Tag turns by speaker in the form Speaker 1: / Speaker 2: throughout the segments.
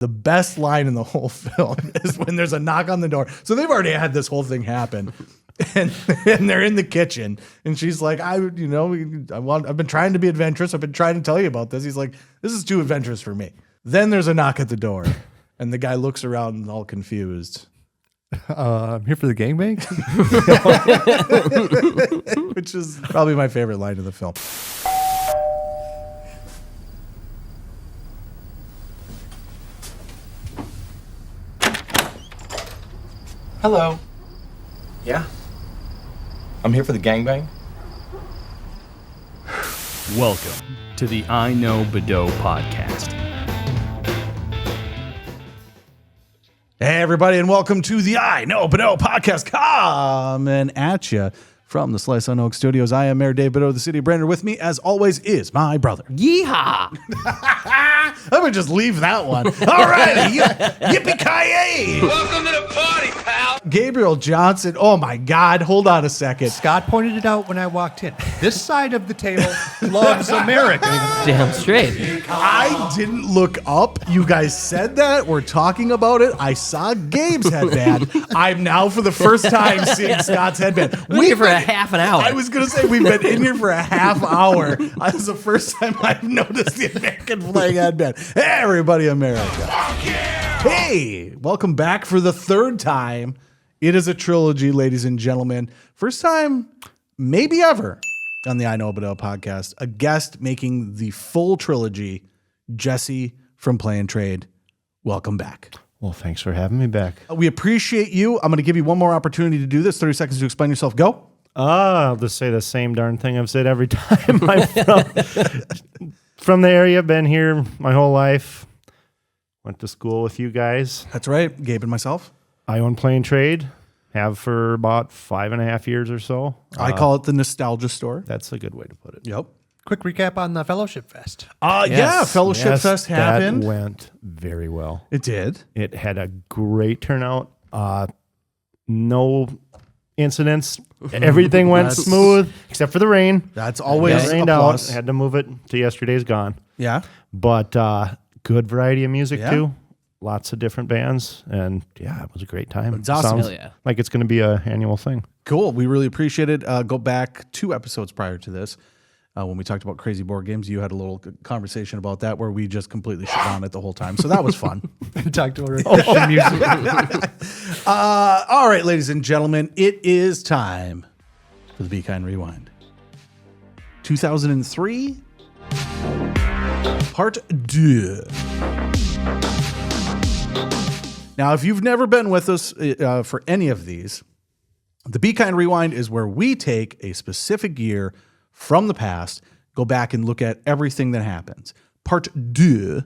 Speaker 1: The best line in the whole film is when there's a knock on the door. So they've already had this whole thing happen. And they're in the kitchen, and she's like, I've been trying to be adventurous. I've been trying to tell you about this. He's like, this is too adventurous for me. Then there's a knock at the door, and the guy looks around and all confused.
Speaker 2: I'm here for the gangbang.
Speaker 1: Which is probably my favorite line of the film.
Speaker 3: Hello. Yeah. I'm here for the gangbang.
Speaker 4: Welcome to the I Know Bedeau podcast.
Speaker 1: Hey, everybody, and welcome to the I Know Bedeau podcast. Coming at you from the Slice on Oak Studios. I am Mayor Dave Bedeau, the city of Brainerd. With me, as always, is my brother.
Speaker 4: Yeehaw!
Speaker 1: I'm going to just leave that one. All right, yippee-ki-yay!
Speaker 5: Welcome to the party, pal.
Speaker 1: Gabriel Johnson. Oh, my God. Hold on a second.
Speaker 2: Scott pointed it out when I walked in. This side of the table loves America.
Speaker 4: Damn straight.
Speaker 1: I didn't look up. You guys said that. We're talking about it. I saw Gabe's headband. I'm now, for the first time, seeing Scott's headband.
Speaker 4: We're here for a half an hour.
Speaker 1: I was going to say we've been in here for a half hour. This is the first time I've noticed the American flag headband. Hey, everybody, America. Hey, welcome back for the third time. It is a trilogy, ladies and gentlemen. First time, maybe ever, on the I Know Bedeau podcast. A guest making the full trilogy, Jesse from Play and Trade. Welcome back.
Speaker 2: Well, thanks for having me back.
Speaker 1: We appreciate you. I'm going to give you one more opportunity to do this. 30 seconds to explain yourself. Go.
Speaker 2: I'll just say the same darn thing I've said every time. I'm from the area, been here my whole life. Went to school with you guys.
Speaker 1: That's right. Gabe and myself.
Speaker 2: I own Play and Trade. Have for about 5.5 years or so.
Speaker 1: I call it the nostalgia store.
Speaker 2: That's a good way to put it.
Speaker 1: Yep.
Speaker 6: Quick recap on the Fellowship Fest.
Speaker 1: Yeah, Fellowship Fest happened.
Speaker 2: That went very well.
Speaker 1: It did.
Speaker 2: It had a great turnout. No incidents. Everything went smooth except for the rain.
Speaker 1: That's always
Speaker 2: It rained
Speaker 1: a
Speaker 2: out.
Speaker 1: plus.
Speaker 2: Had to move it to yesterday's gone.
Speaker 1: Yeah.
Speaker 2: But good variety of music
Speaker 1: Yeah.
Speaker 2: too. Lots of different bands, and yeah, it was a great time.
Speaker 1: It's awesome.
Speaker 2: Sounds
Speaker 4: Hell yeah.
Speaker 2: like it's going to be an annual thing.
Speaker 1: Cool. We really appreciate it. Go back 2 episodes prior to this. When we talked about crazy board games, you had a little conversation about that where we just completely shit on it the whole time. So that was fun.
Speaker 6: Talk to her.
Speaker 1: All right, ladies and gentlemen, it is time for the Be Kind Rewind. 2003, Part 2. Now, if you've never been with us for any of these, the Be Kind Rewind is where we take a specific year from the past, go back and look at everything that happens. Part 2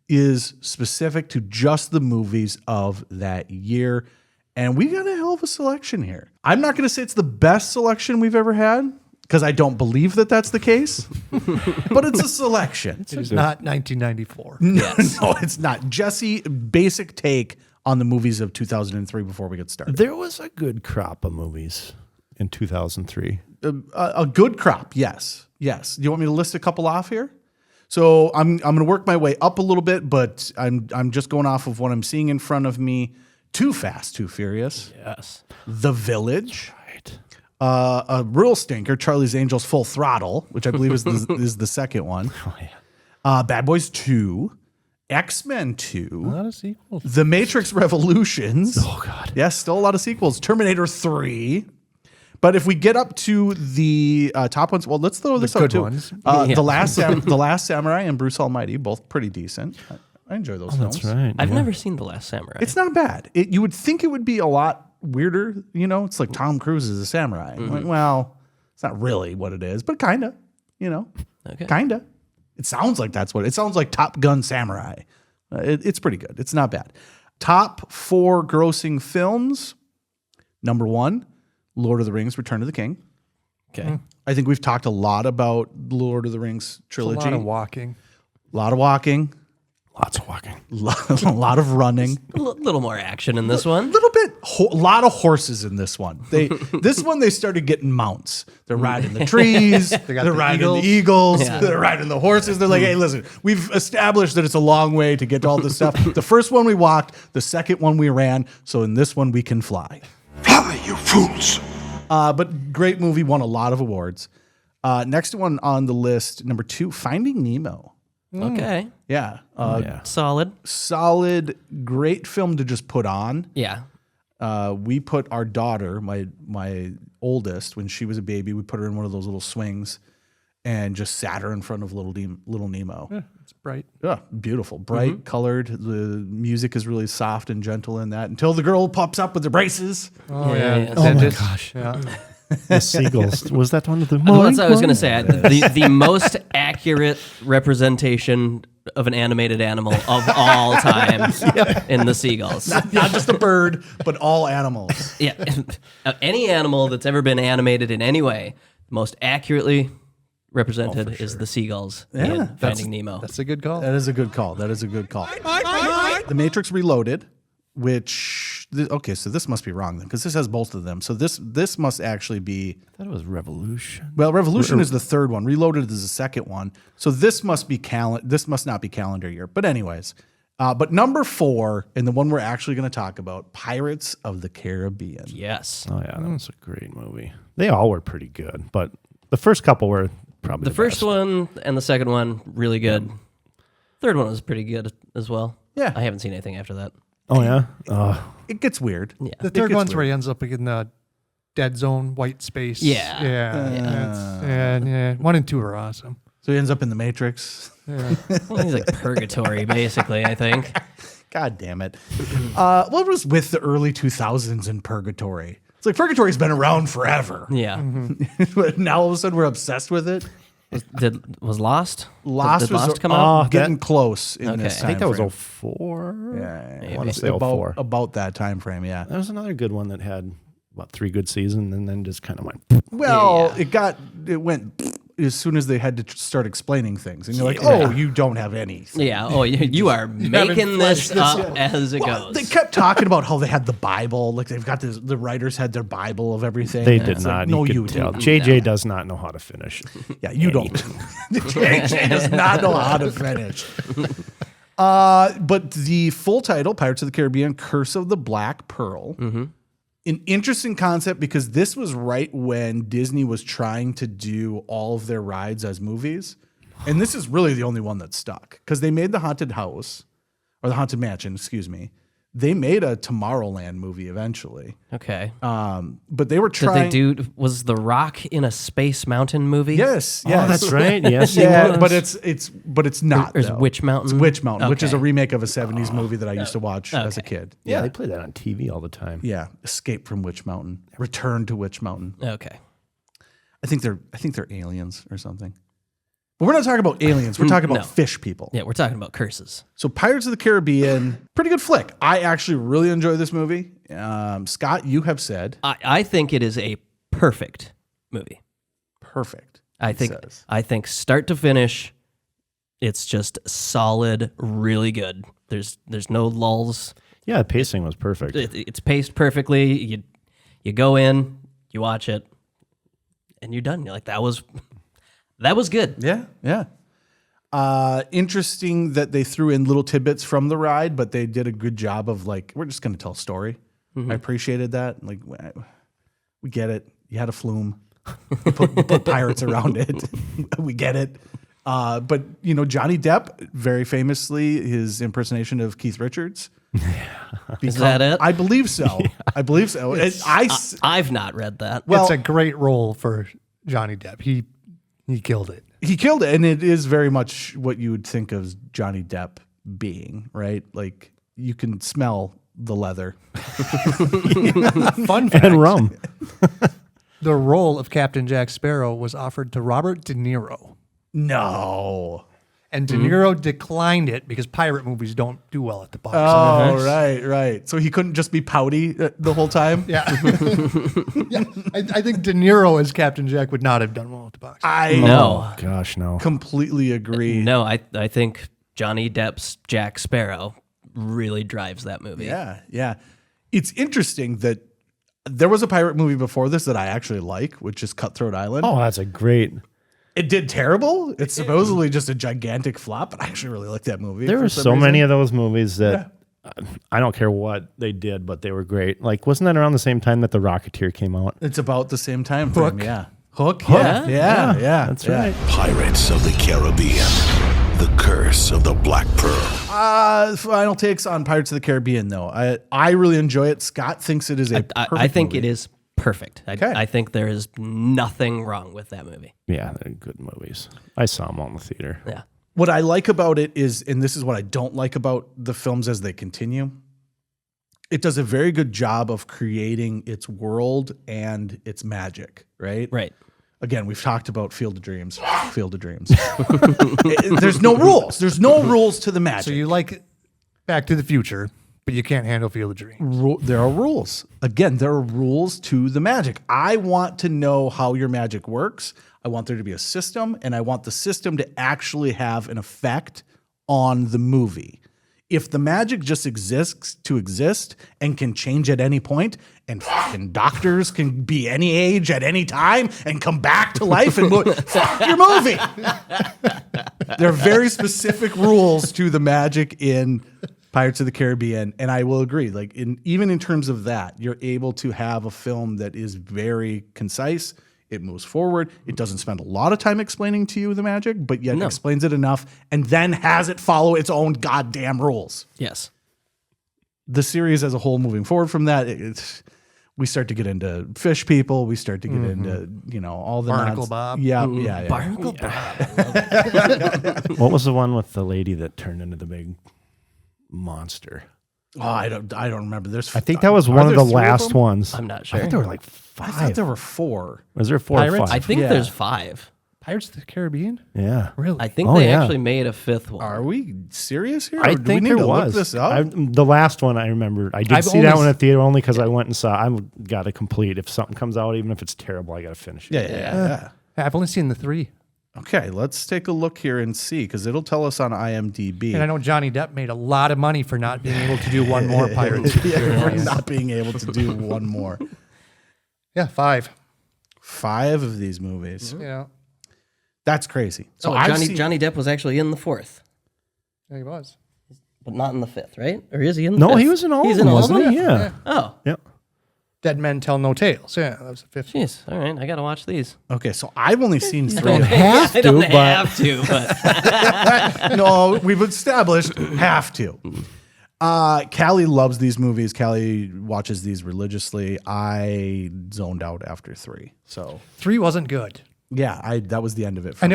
Speaker 1: is specific to just the movies of that year. And we got a hell of a selection here. I'm not going to say it's the best selection we've ever had, because I don't believe that that's the case. But it's a selection.
Speaker 6: It is not 1994.
Speaker 1: No, it's not. Jesse, basic take on the movies of 2003 before we get started.
Speaker 2: There was a good crop of movies in 2003.
Speaker 1: A good crop, yes. Yes. Do you want me to list a couple off here? So I'm going to work my way up a little bit, but I'm just going off of what I'm seeing in front of me. Too Fast, Too Furious.
Speaker 4: Yes.
Speaker 1: The Village.
Speaker 2: Right.
Speaker 1: A real stinker, Charlie's Angels Full Throttle, which I believe is the second one.
Speaker 2: Oh yeah.
Speaker 1: Bad Boys 2. X-Men 2.
Speaker 6: A lot of sequels.
Speaker 1: The Matrix Revolutions.
Speaker 2: Oh god.
Speaker 1: Yes, still a lot of sequels. Terminator 3. But if we get up to the top ones, well, let's throw this up
Speaker 6: good
Speaker 1: too.
Speaker 6: ones.
Speaker 1: The Last Samurai and Bruce Almighty, both pretty decent. I enjoy those films.
Speaker 2: That's right.
Speaker 4: I've never seen The Last Samurai.
Speaker 1: It's not bad. You would think it would be a lot weirder. You know, it's like Tom Cruise is a samurai. Like, well, it's not really what it is, but kind of. You know,
Speaker 4: Okay.
Speaker 1: kind of. It sounds like that's what it sounds like. Top Gun Samurai. It's pretty good. It's not bad. Top 4 grossing films. Number 1, Lord of the Rings: Return of the King.
Speaker 4: Okay.
Speaker 1: I think we've talked a lot about the Lord of the Rings
Speaker 6: A
Speaker 1: trilogy.
Speaker 6: lot of walking.
Speaker 1: A lot of walking.
Speaker 2: Lots of walking.
Speaker 1: A lot of running.
Speaker 7: A little more action in this one.
Speaker 1: Little bit, a lot of horses in this one. This one they started getting mounts. They're riding the trees. They're riding the eagles.
Speaker 7: Yeah.
Speaker 1: They're riding the horses. They're like, hey, listen, we've established that it's a long way to get to all this stuff. The first one we walked, the second one we ran. So in this one we can fly.
Speaker 5: Fly, you fools!
Speaker 1: But great movie, won a lot of awards. Next one on the list, number 2, Finding Nemo.
Speaker 7: Okay.
Speaker 1: Yeah,
Speaker 7: Solid.
Speaker 1: solid, great film to just put on.
Speaker 7: Yeah.
Speaker 1: We put our daughter, my oldest, when she was a baby, we put her in one of those little swings and just sat her in front of little Nemo.
Speaker 6: Yeah, it's bright.
Speaker 1: Yeah, beautiful, bright, colored. The music is really soft and gentle in that until the girl pops up with the braces.
Speaker 6: Oh,
Speaker 7: yeah.
Speaker 2: Oh my
Speaker 6: Dentist.
Speaker 2: gosh.
Speaker 6: Yeah.
Speaker 2: The seagulls. Was that one of the?
Speaker 7: Well, that's what I was going to say. The most accurate representation of an animated animal of all time in the seagulls.
Speaker 1: Not just a bird, but all animals.
Speaker 7: Yeah. Any animal that's ever been animated in any way, most accurately represented is the seagulls in Finding Nemo.
Speaker 6: That's a good call.
Speaker 1: That is a good call. The Matrix Reloaded, which so this must be wrong then, because this has both of them. So this must actually be.
Speaker 2: I thought it was Revolution.
Speaker 1: Well, Revolution is the third one. Reloaded is the second one. So this must be This must not be calendar year. But anyways, but number 4, and the one we're actually going to talk about, Pirates of the Caribbean.
Speaker 7: Yes.
Speaker 2: Oh yeah, that was a great movie. They all were pretty good, but the first couple were probably
Speaker 7: The first
Speaker 2: best.
Speaker 7: one and the second one, really good. Third one was pretty good as well.
Speaker 1: Yeah.
Speaker 7: I haven't seen anything after that.
Speaker 2: Oh yeah.
Speaker 1: It gets weird.
Speaker 7: Yeah.
Speaker 6: The third
Speaker 1: gets
Speaker 6: one's where
Speaker 1: weird.
Speaker 6: he ends up in the dead zone, white space.
Speaker 7: Yeah.
Speaker 6: Yeah. 1 and 2 are awesome.
Speaker 1: So he ends up in the Matrix.
Speaker 7: Well, he's like purgatory, basically, I think.
Speaker 1: God damn it. What was with the early 2000s in Purgatory? It's like Purgatory's been around forever.
Speaker 7: Yeah.
Speaker 1: But now all of a sudden we're obsessed with it.
Speaker 7: Was Lost?
Speaker 1: Lost
Speaker 7: Did
Speaker 1: was
Speaker 7: Lost come out?
Speaker 1: getting close in this
Speaker 7: Okay.
Speaker 1: time
Speaker 2: I think that was
Speaker 1: frame.
Speaker 2: 04.
Speaker 1: Yeah,
Speaker 2: I want to say
Speaker 1: about,
Speaker 2: 04.
Speaker 1: about that time frame, yeah.
Speaker 2: That was another good one that had about 3 good seasons and then just kind of went.
Speaker 1: Well,
Speaker 7: Yeah.
Speaker 1: it went as soon as they had to start explaining things. And you're like, oh, you don't have any.
Speaker 7: Yeah. Oh, you are making this
Speaker 6: fleshed this
Speaker 7: up as it goes.
Speaker 1: They kept talking about how they had the Bible. Like they've got this, the writers had their Bible of everything.
Speaker 2: They
Speaker 1: And
Speaker 2: did
Speaker 1: it's like,
Speaker 2: not.
Speaker 1: no,
Speaker 2: you
Speaker 1: you
Speaker 2: could tell.
Speaker 1: didn't.
Speaker 2: JJ does not know how to finish.
Speaker 1: Yeah, you don't. JJ does not know how to finish. But the full title, Pirates of the Caribbean, Curse of the Black Pearl. An interesting concept because this was right when Disney was trying to do all of their rides as movies. And this is really the only one that stuck because they made the Haunted House or the Haunted Mansion, excuse me. They made a Tomorrowland movie eventually.
Speaker 7: Okay.
Speaker 1: But they were
Speaker 7: Did
Speaker 1: trying.
Speaker 7: they do? Was The Rock in a Space Mountain movie?
Speaker 1: Yes,
Speaker 2: Oh,
Speaker 1: yes.
Speaker 2: that's right. Yes, he
Speaker 1: Yeah,
Speaker 2: was.
Speaker 1: but it's not.
Speaker 7: Or is
Speaker 1: though.
Speaker 7: Witch Mountain?
Speaker 1: It's Witch Mountain, which is a
Speaker 7: Okay.
Speaker 1: remake of a 70s movie that I used to watch as a kid.
Speaker 2: Yeah, they play that on TV all the time.
Speaker 1: Yeah, Escape from Witch Mountain, Return to Witch Mountain.
Speaker 7: Okay.
Speaker 1: I think they're aliens or something. But we're not talking about aliens. We're talking about
Speaker 7: No.
Speaker 1: fish people.
Speaker 7: Yeah, we're talking about curses.
Speaker 1: So Pirates of the Caribbean, pretty good flick. I actually really enjoy this movie. Scott, you have said
Speaker 7: I think it is a perfect movie.
Speaker 1: perfect.
Speaker 7: I
Speaker 1: it
Speaker 7: think
Speaker 1: says.
Speaker 7: I think start to finish, it's just solid, really good. There's no lulls.
Speaker 2: Yeah, the pacing was perfect.
Speaker 7: It's paced perfectly. You go in, you watch it, and you're done. You're like, that was good.
Speaker 1: Yeah. Interesting that they threw in little tidbits from the ride, but they did a good job of like, we're just going to tell a story. I appreciated that. Like, we get it. You had a flume. You put pirates around it. We get it. But you know, Johnny Depp, very famously, his impersonation of Keith Richards.
Speaker 7: Is that it?
Speaker 1: I believe so. I believe so.
Speaker 7: I've not read that.
Speaker 1: Well-
Speaker 6: It's a great role for Johnny Depp. He killed it.
Speaker 1: He killed it, and it is very much what you would think of Johnny Depp being, right? Like you can smell the leather.
Speaker 6: Fun fact:
Speaker 2: And rum.
Speaker 6: the role of Captain Jack Sparrow was offered to Robert De Niro,
Speaker 1: No.
Speaker 6: and De Niro declined it because pirate movies don't do well at the box
Speaker 1: Oh,
Speaker 6: office.
Speaker 1: right. So he couldn't just be pouty the whole time.
Speaker 6: Yeah, yeah. I think De Niro as Captain Jack would not have done well at the box.
Speaker 1: I
Speaker 7: No.
Speaker 2: Gosh, no.
Speaker 1: completely agree.
Speaker 7: No, I think Johnny Depp's Jack Sparrow really drives that movie.
Speaker 1: Yeah, yeah. It's interesting that there was a pirate movie before this that I actually like, which is Cutthroat Island.
Speaker 2: Oh, that's a great.
Speaker 1: It did terrible. It's supposedly just a gigantic flop, but I actually really like that movie.
Speaker 2: There
Speaker 1: for
Speaker 2: were
Speaker 1: some
Speaker 2: so
Speaker 1: reason.
Speaker 2: many of those movies that I don't care what they did, but they were great. Like, wasn't that around the same time that The Rocketeer came out?
Speaker 1: It's about the same time frame,
Speaker 6: Hook.
Speaker 1: yeah. Hook, yeah.
Speaker 2: That's right.
Speaker 5: Pirates of the Caribbean. The Curse of the Black Pearl.
Speaker 1: Final takes on Pirates of the Caribbean, though. I really enjoy it. Scott thinks it is a perfect
Speaker 7: I think
Speaker 1: movie.
Speaker 7: it is perfect.
Speaker 1: Okay.
Speaker 7: I think there is nothing wrong with that movie.
Speaker 2: Yeah, they're good movies. I saw them all in the theater.
Speaker 7: Yeah.
Speaker 1: What I like about it is, and this is what I don't like about the films as they continue, it does a very good job of creating its world and its magic, right?
Speaker 7: Right.
Speaker 1: Again, we've talked about Field of Dreams. Field of Dreams. There's no rules. There's no rules to the magic.
Speaker 6: So you like Back to the Future, but you can't handle Field of Dreams.
Speaker 1: There are rules. Again, there are rules to the magic. I want to know how your magic works. I want there to be a system, and I want the system to actually have an effect on the movie. If the magic just exists to exist and can change at any point, and fucking doctors can be any age at any time and come back to life and fuck your movie. There are very specific rules to the magic in Pirates of the Caribbean, and I will agree. Like even in terms of that, you're able to have a film that is very concise. It moves forward. It doesn't spend a lot of time explaining to you the magic, but yet explains it enough, and then has it follow its own goddamn rules.
Speaker 7: Yes.
Speaker 1: The series as a whole, moving forward from that, we start to get into fish people. We start to get into all the
Speaker 6: Barnacle Bob.
Speaker 1: Yeah, yeah.
Speaker 7: Barnacle Bob.
Speaker 2: What was the one with the lady that turned into the big monster?
Speaker 1: Oh, I don't remember. There's.
Speaker 2: I think that was
Speaker 1: are
Speaker 2: one of
Speaker 1: there
Speaker 2: the
Speaker 1: 3
Speaker 2: last
Speaker 1: them?
Speaker 2: ones.
Speaker 7: I'm not
Speaker 2: I
Speaker 7: sure.
Speaker 2: think there were like
Speaker 1: I
Speaker 2: 5.
Speaker 1: thought there were 4.
Speaker 2: Was there 4
Speaker 6: Pirates?
Speaker 2: or 5?
Speaker 7: I think
Speaker 1: Yeah.
Speaker 7: there's 5.
Speaker 6: Pirates of the Caribbean?
Speaker 2: yeah.
Speaker 6: Really?
Speaker 7: I think
Speaker 2: Oh,
Speaker 7: they
Speaker 2: yeah.
Speaker 7: actually made a 5th one.
Speaker 1: Are we serious here?
Speaker 2: I
Speaker 1: Or do we
Speaker 2: think
Speaker 1: need
Speaker 2: there
Speaker 1: to
Speaker 2: was.
Speaker 1: Look this up?
Speaker 2: The last one I remember. I did
Speaker 6: I've
Speaker 2: see that
Speaker 6: only
Speaker 2: one
Speaker 6: s-
Speaker 2: at theater only because I went and saw. I've got to complete. If something comes out, even if it's terrible, I got to finish it.
Speaker 1: yeah.
Speaker 6: I've only seen the 3.
Speaker 1: Okay, let's take a look here and see, because it'll tell us on IMDb.
Speaker 6: And I know Johnny Depp made a lot of money for not being able to do one more Pirates.
Speaker 1: We're not being able to do one more.
Speaker 6: Yeah, 5.
Speaker 1: 5 of these movies.
Speaker 6: Yeah,
Speaker 1: That's crazy. So
Speaker 7: So
Speaker 1: I've
Speaker 7: Johnny
Speaker 1: seen-
Speaker 7: Johnny Depp was actually in the 4th,
Speaker 6: yeah he was.
Speaker 7: but not in the 5th, right? Or is he in the
Speaker 2: No,
Speaker 7: 5th?
Speaker 2: he was in all
Speaker 7: He's
Speaker 2: of them,
Speaker 7: in all
Speaker 2: wasn't
Speaker 7: of them?
Speaker 2: he? Yeah.
Speaker 7: Oh,
Speaker 2: Yeah.
Speaker 6: Dead Men Tell No Tales. Yeah, that was the 5th.
Speaker 7: jeez. All right, I got to watch these.
Speaker 1: Okay, so I've only seen 3
Speaker 2: don't
Speaker 1: of them.
Speaker 2: have
Speaker 7: I don't
Speaker 2: to, but
Speaker 7: have to, but
Speaker 1: No, we've established have to. Callie loves these movies. Callie watches these religiously. I zoned out after 3. So
Speaker 6: 3 wasn't good.
Speaker 1: yeah, that was the end of it for
Speaker 6: And
Speaker 1: me.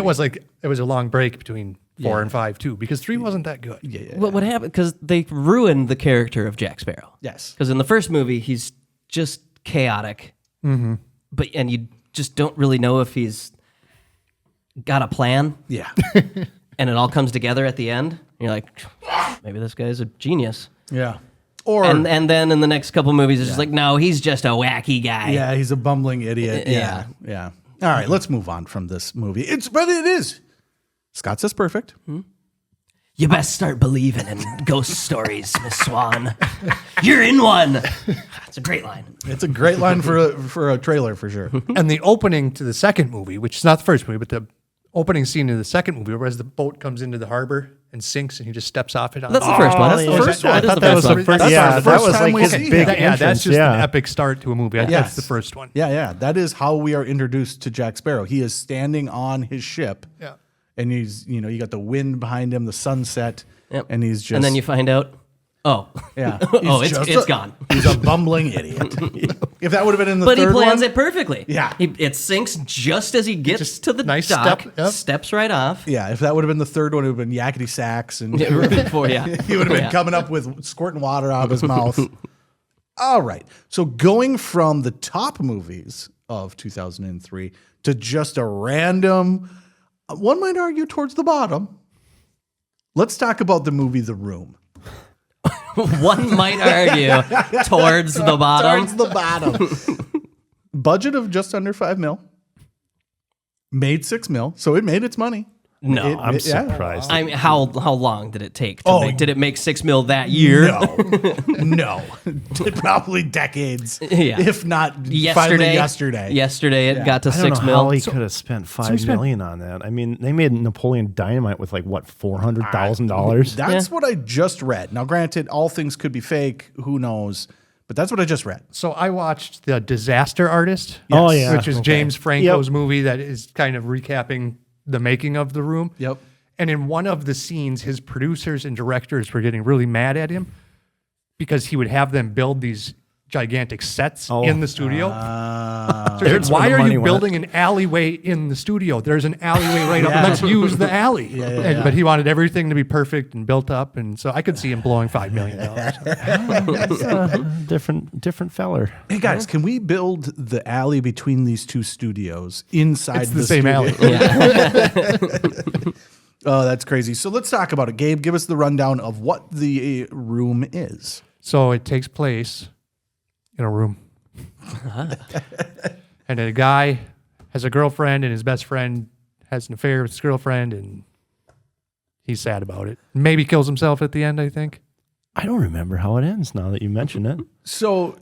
Speaker 6: it was a long break between 4 and 5 too, because 3 wasn't that good.
Speaker 7: what happened? Because they ruined the character of Jack Sparrow.
Speaker 1: Yes.
Speaker 7: Because in the first movie, he's just chaotic, but and you just don't really know if he's got a plan,
Speaker 1: Yeah.
Speaker 7: and it all comes together at the end. You're like, maybe this guy's a genius.
Speaker 1: Yeah. Or
Speaker 7: And then in the next couple movies, it's just like, no, he's just a wacky guy.
Speaker 1: yeah, he's a bumbling idiot.
Speaker 7: Yeah.
Speaker 1: Yeah. All right, let's move on from this movie. But it is. Scott says perfect.
Speaker 7: You best start believing in ghost stories, Miss Swan. You're in one. That's a great line.
Speaker 1: It's a great line for a trailer for sure.
Speaker 6: And the opening to the second movie, which is not the first movie, but the opening scene of the second movie, whereas the boat comes into the harbor and sinks, and he just steps off it.
Speaker 7: That's the first one. That's the
Speaker 2: yeah.
Speaker 7: first
Speaker 1: I
Speaker 7: one.
Speaker 1: thought
Speaker 7: That is the first one.
Speaker 2: Yeah,
Speaker 1: the
Speaker 2: that
Speaker 1: first
Speaker 2: was
Speaker 1: time
Speaker 2: like
Speaker 1: we
Speaker 2: his
Speaker 1: see
Speaker 2: big
Speaker 1: that.
Speaker 6: Yeah, that's
Speaker 2: entrance.
Speaker 6: just
Speaker 2: Yeah.
Speaker 6: an epic start to a movie.
Speaker 1: Yes.
Speaker 6: That's the first one.
Speaker 1: Yeah. That is how we are introduced to Jack Sparrow. He is standing on his ship.
Speaker 6: Yeah.
Speaker 1: And he's, you got the wind behind him, the sunset,
Speaker 7: Yep.
Speaker 1: and he's just.
Speaker 7: And then you find out, oh,
Speaker 1: yeah.
Speaker 7: oh,
Speaker 1: He's
Speaker 7: it's
Speaker 1: just
Speaker 7: gone.
Speaker 1: He's a bumbling idiot. If that would have been in the
Speaker 7: But he
Speaker 1: third
Speaker 7: plans
Speaker 1: one,
Speaker 7: it perfectly.
Speaker 1: Yeah.
Speaker 7: It sinks just as he gets to the
Speaker 6: nice
Speaker 7: dock,
Speaker 6: step, yep.
Speaker 7: steps right off.
Speaker 1: yeah, if that would have been the third one, it would have been yakety sax, and
Speaker 7: Before, yeah.
Speaker 1: he would have been
Speaker 7: Yeah.
Speaker 1: coming up with squirting water out of his mouth. All right. So going from the top movies of 2003 to just a random, one might argue towards the bottom. Let's talk about the movie The Room.
Speaker 7: One might argue towards the bottom.
Speaker 1: Towards the bottom. Budget of just under $5 million. Made $6 million, so it made its money.
Speaker 7: No.
Speaker 2: I'm surprised.
Speaker 7: I mean, how long did it take? Did it make $6 million that year?
Speaker 1: No, probably decades,
Speaker 7: Yeah.
Speaker 1: if not finally yesterday.
Speaker 7: Yesterday it got to
Speaker 2: I don't know
Speaker 7: $6
Speaker 2: how
Speaker 7: million.
Speaker 2: he could have spent $5 million on that. I mean, they made Napoleon Dynamite with like what, $400,000.
Speaker 1: That's what I just read. Now, granted, all things could be fake. Who knows? But that's what I just read.
Speaker 6: So I watched The Disaster Artist.
Speaker 2: Oh, yeah.
Speaker 6: Which is James Franco's movie that is kind of recapping the making of The Room.
Speaker 1: Yep.
Speaker 6: And in one of the scenes, his producers and directors were getting really mad at him because he would have them build these gigantic sets in the studio. So they're like, why are you building an alleyway in the studio? There's an alleyway right up. Let's use the alley. But he wanted everything to be perfect and built up. And so I could see him blowing $5 million.
Speaker 2: Different feller.
Speaker 1: Hey guys, can we build the alley between these two studios inside
Speaker 6: It's the same
Speaker 1: studio?
Speaker 6: alley.
Speaker 1: Oh, that's crazy. So let's talk about it. Gabe, give us the rundown of what The Room is.
Speaker 6: So it takes place in a room. And a guy has a girlfriend, and his best friend has an affair with his girlfriend, and he's sad about it. Maybe kills himself at the end, I think.
Speaker 2: I don't remember how it ends now that you mention it.
Speaker 1: So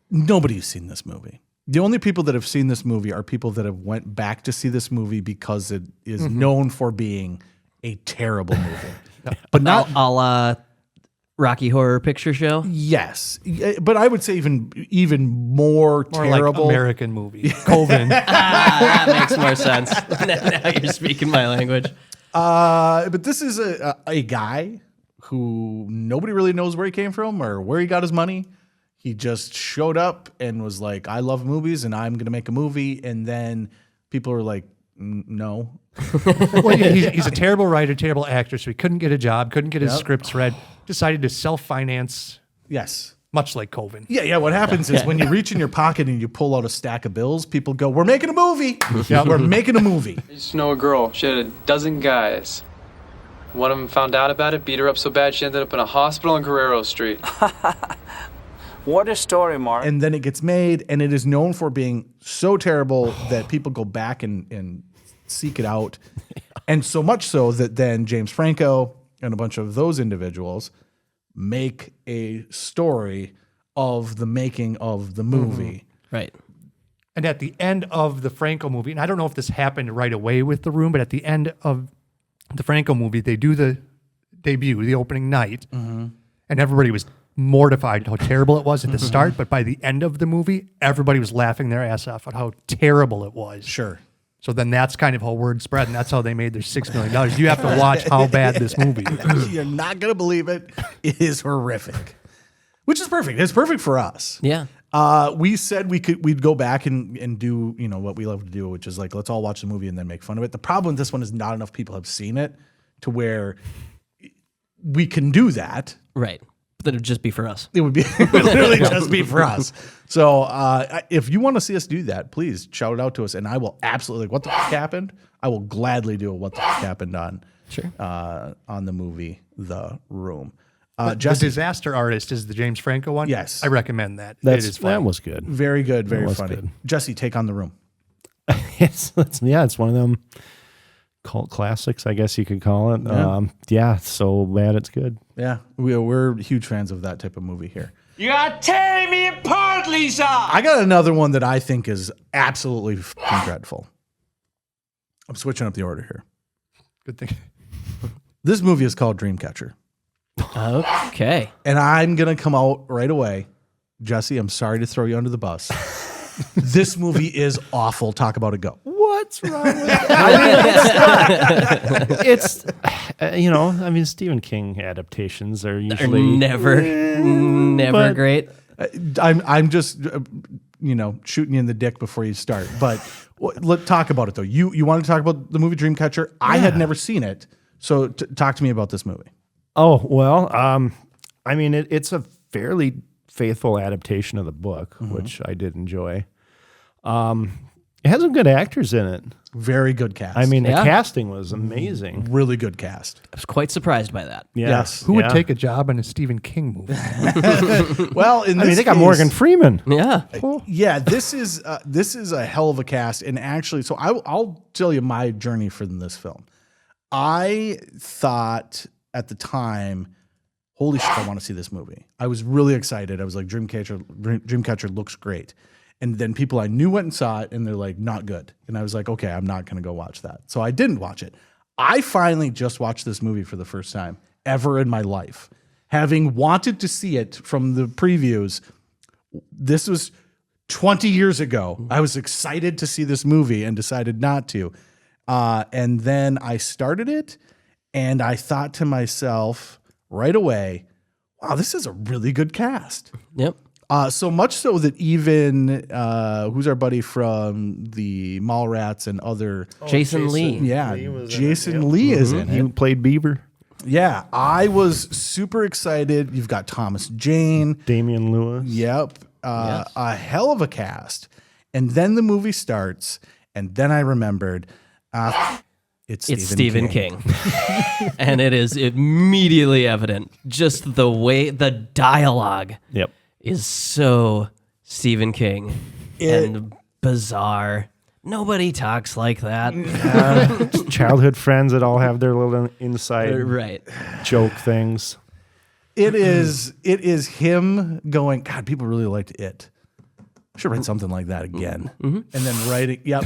Speaker 1: nobody's seen this movie. The only people that have seen this movie are people that have went back to see this movie because it is known for being a terrible movie. But not
Speaker 7: a la Rocky Horror Picture Show.
Speaker 1: yes, but I would say even more terrible.
Speaker 6: Like American movie. Coven.
Speaker 7: That makes more sense. Now you're speaking my language.
Speaker 1: But this is a guy who nobody really knows where he came from or where he got his money. He just showed up and was like, I love movies and I'm going to make a movie. And then people are like, no.
Speaker 6: Well, yeah, he's a terrible writer, terrible actor, so he couldn't get a job, couldn't get his scripts read, decided to self-finance,
Speaker 1: Yes.
Speaker 6: much like Coven.
Speaker 1: Yeah. What happens is when you reach in your pocket and you pull out a stack of bills, people go, we're making a movie. We're making a movie.
Speaker 8: I used to know a girl. She had a dozen guys. One of them found out about it, beat her up so bad she ended up in a hospital on Guerrero Street.
Speaker 9: What a story, Mark.
Speaker 1: And then it gets made, and it is known for being so terrible that people go back and seek it out. And so much so that then James Franco and a bunch of those individuals make a story of the making of the movie.
Speaker 7: Right.
Speaker 6: And at the end of the Franco movie, and I don't know if this happened right away with The Room, but at the end of the Franco movie, they do the debut, the opening night, and everybody was mortified how terrible it was at the start, but by the end of the movie, everybody was laughing their ass off at how terrible it was.
Speaker 1: Sure.
Speaker 6: So then that's kind of how word spread, and that's how they made their $6 million. You have to watch how bad this movie is.
Speaker 1: You're not going to believe it. It is horrific, which is perfect. It's perfect for us.
Speaker 7: Yeah.
Speaker 1: We said we'd go back and do, what we love to do, which is like, let's all watch the movie and then make fun of it. The problem with this one is not enough people have seen it to where we can do that.
Speaker 7: Right. That would just be for us.
Speaker 1: It would literally just be for us. So if you want to see us do that, please shout it out to us, and I will absolutely, what the fuck happened? I will gladly do a what the fuck happened on the movie The Room.
Speaker 6: The Disaster Artist is the James Franco one.
Speaker 1: Yes.
Speaker 6: I recommend that. It is fun.
Speaker 2: That was good.
Speaker 1: Very good, very
Speaker 2: was
Speaker 1: funny.
Speaker 2: good.
Speaker 1: Jesse, take on The Room.
Speaker 2: It's one of them cult classics, I guess you could call it. So bad it's good.
Speaker 1: Yeah, we're huge fans of that type of movie here.
Speaker 9: You are tearing me apart, Lisa!
Speaker 1: I got another one that I think is absolutely fucking dreadful. I'm switching up the order here.
Speaker 6: Good thing.
Speaker 1: This movie is called Dreamcatcher.
Speaker 7: Okay.
Speaker 1: And I'm going to come out right away. Jesse, I'm sorry to throw you under the bus. This movie is awful. Talk about it, go.
Speaker 2: What's wrong with it? It's Stephen King adaptations are usually
Speaker 7: never great.
Speaker 1: I'm just, shooting you in the dick before you start. But let's talk about it, though. You want to talk about the movie Dreamcatcher? I had never seen it. So talk to me about this movie.
Speaker 2: Oh, well, it's a fairly faithful adaptation of the book, which I did enjoy. It has some good actors in it.
Speaker 1: Very good cast.
Speaker 2: The casting was amazing.
Speaker 1: Really good cast.
Speaker 7: I was quite surprised by that.
Speaker 2: Yeah.
Speaker 1: Yes.
Speaker 6: Who would take a job in a Stephen King movie?
Speaker 1: Well,
Speaker 2: they got Morgan Freeman.
Speaker 7: Yeah.
Speaker 1: Yeah, this is a hell of a cast. And actually, so I'll tell you my journey from this film. I thought at the time, holy shit, I want to see this movie. I was really excited. I was like, Dreamcatcher looks great. And then people I knew went and saw it, and they're like, not good. And I was like, okay, I'm not going to go watch that. So I didn't watch it. I finally just watched this movie for the first time ever in my life. Having wanted to see it from the previews, this was 20 years ago. I was excited to see this movie and decided not to. And then I started it, and I thought to myself right away, wow, this is a really good cast.
Speaker 7: Yep.
Speaker 1: So much so that even who's our buddy from the Mallrats and other
Speaker 7: Jason Lee.
Speaker 1: yeah,
Speaker 2: Lee was in
Speaker 1: Jason Lee is in
Speaker 2: He
Speaker 1: it.
Speaker 2: played Beaver.
Speaker 1: Yeah, I was super excited. You've got Thomas Jane.
Speaker 2: Damian Lewis.
Speaker 1: Yep, a hell of a cast. And then the movie starts, and then I remembered it's Stephen King.
Speaker 7: And it is immediately evident. Just the way the dialogue
Speaker 2: Yep.
Speaker 7: is so Stephen King and bizarre. Nobody talks like that.
Speaker 2: Childhood friends that all have their little inside
Speaker 7: Right.
Speaker 2: joke things.
Speaker 1: It is him going, God, people really liked it. I should write something like that again. And then writing, yep.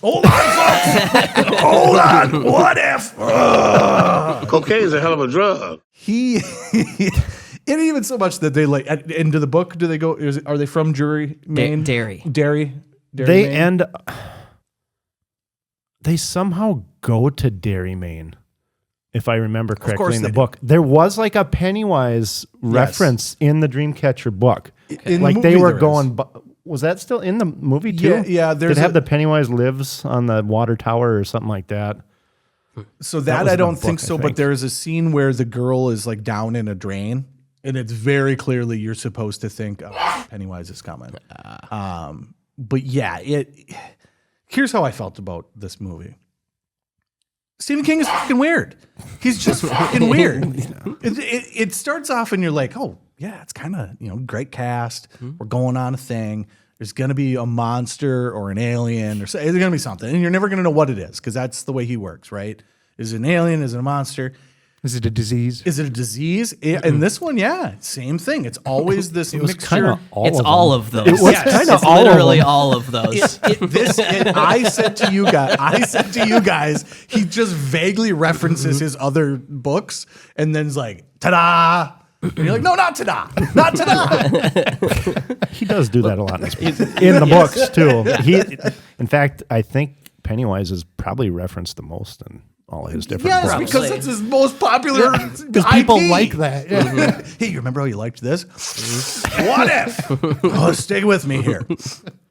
Speaker 1: Hold on, folks. Hold on. What if?
Speaker 5: Cocaine is a hell of a drug.
Speaker 1: He, and even so much that they like, into the book, do they go, are they from Drury, Maine?
Speaker 7: Derry.
Speaker 1: Derry,
Speaker 2: They
Speaker 1: Maine?
Speaker 2: end. They somehow go to Derry, Maine, if I remember
Speaker 1: course
Speaker 2: correctly in the
Speaker 1: they do.
Speaker 2: book. There was like a Pennywise reference in the Dreamcatcher book.
Speaker 1: In the
Speaker 2: Like they
Speaker 1: movie
Speaker 2: were
Speaker 1: there
Speaker 2: going. Was that still in the movie too?
Speaker 1: Yeah, yeah,
Speaker 2: Did
Speaker 1: there's
Speaker 2: it have
Speaker 1: a-
Speaker 2: the Pennywise lives on the water tower or something like that?
Speaker 1: So
Speaker 2: That
Speaker 1: that
Speaker 2: was
Speaker 1: I
Speaker 2: in the
Speaker 1: don't think
Speaker 2: book, I
Speaker 1: so, but
Speaker 2: think.
Speaker 1: there is a scene where the girl is like down in a drain, and it's very clearly you're supposed to think, oh, Pennywise is coming. But yeah, here's how I felt about this movie. Stephen King is fucking weird. He's just fucking weird. It starts off and you're like, oh yeah, it's kind of, great cast. We're going on a thing. There's going to be a monster or an alien or there's going to be something. And you're never going to know what it is because that's the way he works, right? Is it an alien? Is it a monster?
Speaker 6: Is it a disease?
Speaker 1: Is it a disease? And this one, yeah, same thing. It's always this mixture.
Speaker 2: Kinda
Speaker 7: It's all of those.
Speaker 2: It was
Speaker 1: Yes.
Speaker 2: kind of
Speaker 7: It's
Speaker 2: all
Speaker 7: literally
Speaker 2: of them.
Speaker 7: all of those.
Speaker 1: I said to you guys, he just vaguely references his other books and then's like, ta-da. And you're like, no, not ta-da. Not ta-da.
Speaker 2: He does do that a lot in the books too. In fact, I think Pennywise is probably referenced the most in all his different
Speaker 1: Yes,
Speaker 2: books.
Speaker 1: because it's his most popular
Speaker 6: Because people
Speaker 1: IP.
Speaker 6: like that. Yeah.
Speaker 1: Hey, you remember how you liked this? What if? Oh, stay with me here.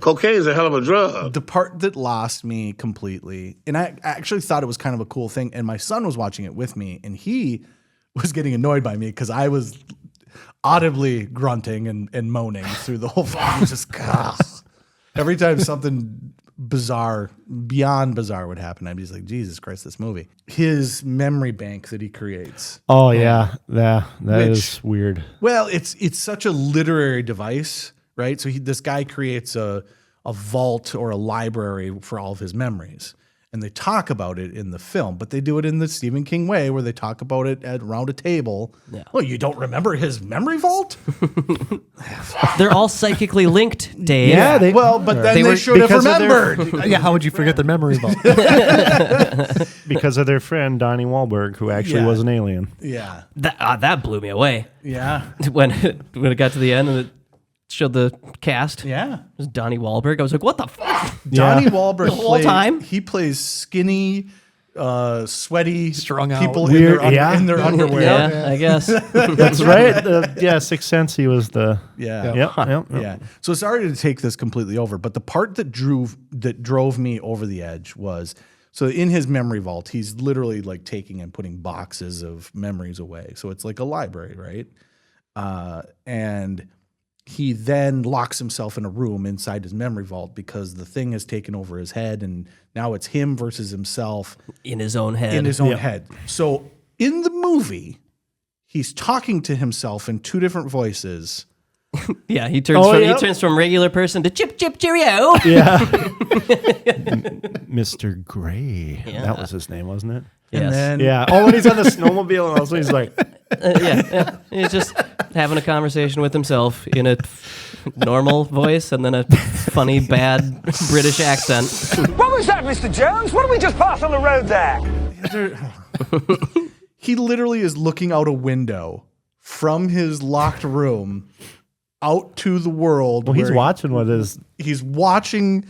Speaker 5: Cocaine is a hell of a drug.
Speaker 1: The part that lost me completely, and I actually thought it was kind of a cool thing, and my son was watching it with me, and he was getting annoyed by me because I was audibly grunting and moaning through the whole film. It was just, every time something bizarre, beyond bizarre would happen, I'd be just like, Jesus Christ, this movie. His memory bank that he creates.
Speaker 2: Oh yeah, that
Speaker 1: Which-
Speaker 2: is weird.
Speaker 1: Well, it's such a literary device, right? So this guy creates a vault or a library for all of his memories. And they talk about it in the film, but they do it in the Stephen King way where they talk about it around a table.
Speaker 7: Yeah.
Speaker 1: Well, you don't remember his memory vault?
Speaker 7: They're all psychically linked, Dave.
Speaker 2: Yeah,
Speaker 1: But then
Speaker 7: They
Speaker 1: they
Speaker 7: were-
Speaker 1: should have
Speaker 2: because of their-
Speaker 1: remembered.
Speaker 6: Yeah, how would you forget the memory vault?
Speaker 2: Because of their friend Donnie Wahlberg, who actually
Speaker 1: Yeah.
Speaker 2: was an alien.
Speaker 1: Yeah.
Speaker 7: That blew me away
Speaker 1: Yeah.
Speaker 7: when it got to the end and it showed the cast.
Speaker 1: Yeah.
Speaker 7: It was Donnie Wahlberg. I was like, what the fuck?
Speaker 1: Donnie Wahlberg
Speaker 7: The whole time?
Speaker 1: He plays skinny, sweaty
Speaker 6: Strung out.
Speaker 1: people
Speaker 2: Weird,
Speaker 1: in their underwear.
Speaker 7: Yeah, I guess.
Speaker 2: That's right. Sixth Sense. He was the.
Speaker 1: Yeah.
Speaker 2: Yep.
Speaker 1: Yeah. So sorry to take this completely over, but the part that drove me over the edge was, so in his memory vault, he's literally like taking and putting boxes of memories away. So it's like a library, right? And he then locks himself in a room inside his memory vault because the thing has taken over his head, and now it's him versus himself
Speaker 7: In his own head.
Speaker 1: in his own head. So in the movie, he's talking to himself in two different voices.
Speaker 7: Yeah, he turns from regular person to chip chip cheerio.
Speaker 2: Yeah. Mr. Gray. That was his name, wasn't it?
Speaker 7: Yes.
Speaker 1: And then
Speaker 2: Yeah. Oh, when he's on the snowmobile and also he's like,
Speaker 7: yeah. He's just having a conversation with himself in a normal voice and then a funny, bad British accent.
Speaker 9: What was that, Mr. Jones? What did we just pass on the road there?
Speaker 1: he literally is looking out a window from his locked room out to the world.
Speaker 2: well, he's
Speaker 1: where
Speaker 2: watching what is
Speaker 1: He's watching.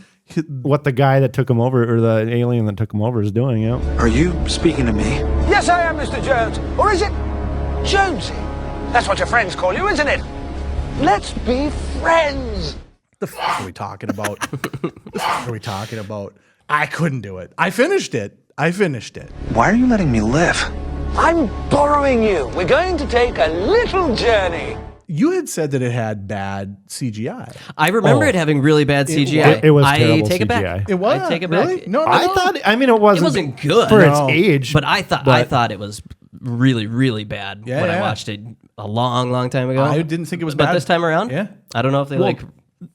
Speaker 2: what the guy that took him over, or the alien that took him over, is doing. Yeah.
Speaker 10: Are you speaking to me?
Speaker 9: Yes, I am, Mr. Jones. Or is it Jonesy? That's what your friends call you, isn't it? Let's be friends.
Speaker 1: The fuck are we talking about? The fuck are we talking about? I couldn't do it. I finished it.
Speaker 10: Why are you letting me live?
Speaker 9: I'm borrowing you. We're going to take a little journey.
Speaker 1: You had said that it had bad CGI.
Speaker 7: I remember it having really bad CGI.
Speaker 2: It was
Speaker 7: I
Speaker 2: terrible
Speaker 7: take it back.
Speaker 2: CGI.
Speaker 1: It was
Speaker 7: I take it
Speaker 1: really?
Speaker 7: back.
Speaker 1: No,
Speaker 2: I thought. I mean, it wasn't.
Speaker 7: It wasn't good
Speaker 2: for
Speaker 1: No.
Speaker 2: its age,
Speaker 7: but I thought it was really, really bad
Speaker 1: Yeah,
Speaker 7: when I
Speaker 1: yeah.
Speaker 7: watched it a long, long time ago.
Speaker 1: I didn't think it was
Speaker 7: but
Speaker 1: bad.
Speaker 7: this time around,
Speaker 1: Yeah.
Speaker 7: I don't know if they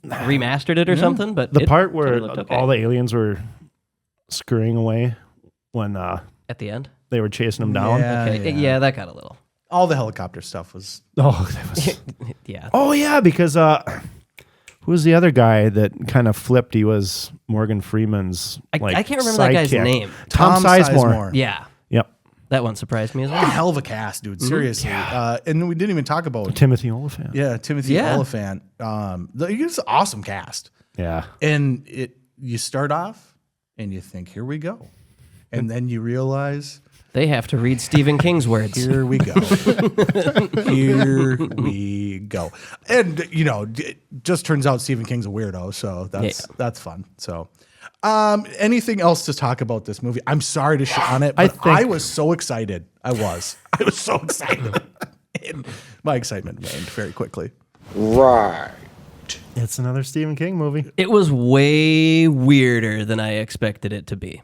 Speaker 7: remastered it or something. But
Speaker 2: the
Speaker 7: it
Speaker 2: part where
Speaker 7: totally looked okay.
Speaker 2: all the aliens were scurrying away when
Speaker 7: at the end.
Speaker 2: they were chasing him down.
Speaker 1: Yeah,
Speaker 7: Okay, yeah, that got a little.
Speaker 1: All the helicopter stuff was.
Speaker 2: Oh, that was.
Speaker 7: Yeah.
Speaker 2: Oh yeah, because who was the other guy that kind of flipped? He was Morgan Freeman's.
Speaker 7: I
Speaker 2: like,
Speaker 7: can't remember that guy's
Speaker 2: sidekick.
Speaker 7: name.
Speaker 2: Tom Sizemore.
Speaker 7: Yeah,
Speaker 2: Yep.
Speaker 7: that one surprised me as well.
Speaker 1: Hell of a cast, dude. Seriously. And we didn't even talk about
Speaker 2: Timothy Olyphant.
Speaker 1: Yeah, Timothy
Speaker 7: Yeah.
Speaker 1: Olyphant. It's an awesome cast.
Speaker 2: Yeah.
Speaker 1: And you start off and you think, here we go. And then you realize,
Speaker 7: They have to read Stephen King's words.
Speaker 1: here we go. Here we go. And, it just turns out Stephen King's a weirdo. So that's fun. So, anything else to talk about this movie? I'm sorry to shit on it, but I was so excited. I was so excited. And my excitement waned very quickly.
Speaker 10: Right.
Speaker 2: It's another Stephen King movie.
Speaker 7: It was way weirder than I expected it to be.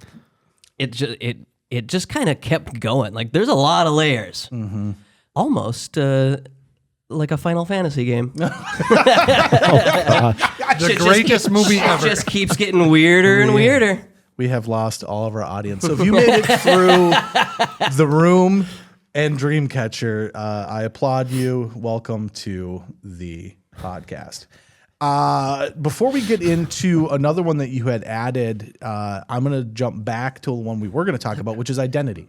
Speaker 7: It just kind of kept going. Like there's a lot of layers.
Speaker 1: Mm-hmm.
Speaker 7: Almost like a Final Fantasy game.
Speaker 6: The greatest movie ever.
Speaker 7: Just keeps getting weirder and weirder.
Speaker 1: We have lost all of our audience. So if you made it through The Room and Dreamcatcher, I applaud you. Welcome to the podcast. Before we get into another one that you had added, I'm going to jump back to the one we were going to talk about, which is Identity.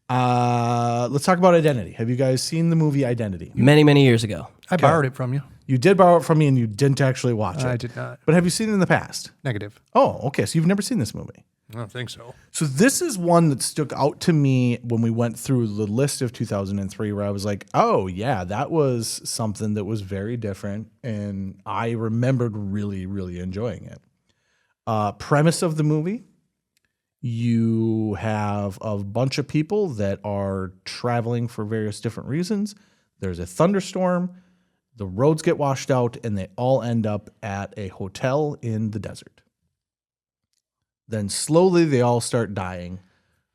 Speaker 1: Let's talk about Identity. Have you guys seen the movie Identity?
Speaker 7: Many, many years ago.
Speaker 6: I borrowed it from you.
Speaker 1: You did borrow it from me and you didn't actually watch it.
Speaker 6: I did not.
Speaker 1: But have you seen it in the past?
Speaker 6: Negative.
Speaker 1: Oh, okay. So you've never seen this movie.
Speaker 6: I don't think so.
Speaker 1: So this is one that stuck out to me when we went through the list of 2003, where I was like, oh yeah, that was something that was very different. And I remembered really, really enjoying it. Premise of the movie, you have a bunch of people that are traveling for various different reasons. There's a thunderstorm, the roads get washed out, and they all end up at a hotel in the desert. Then slowly they all start dying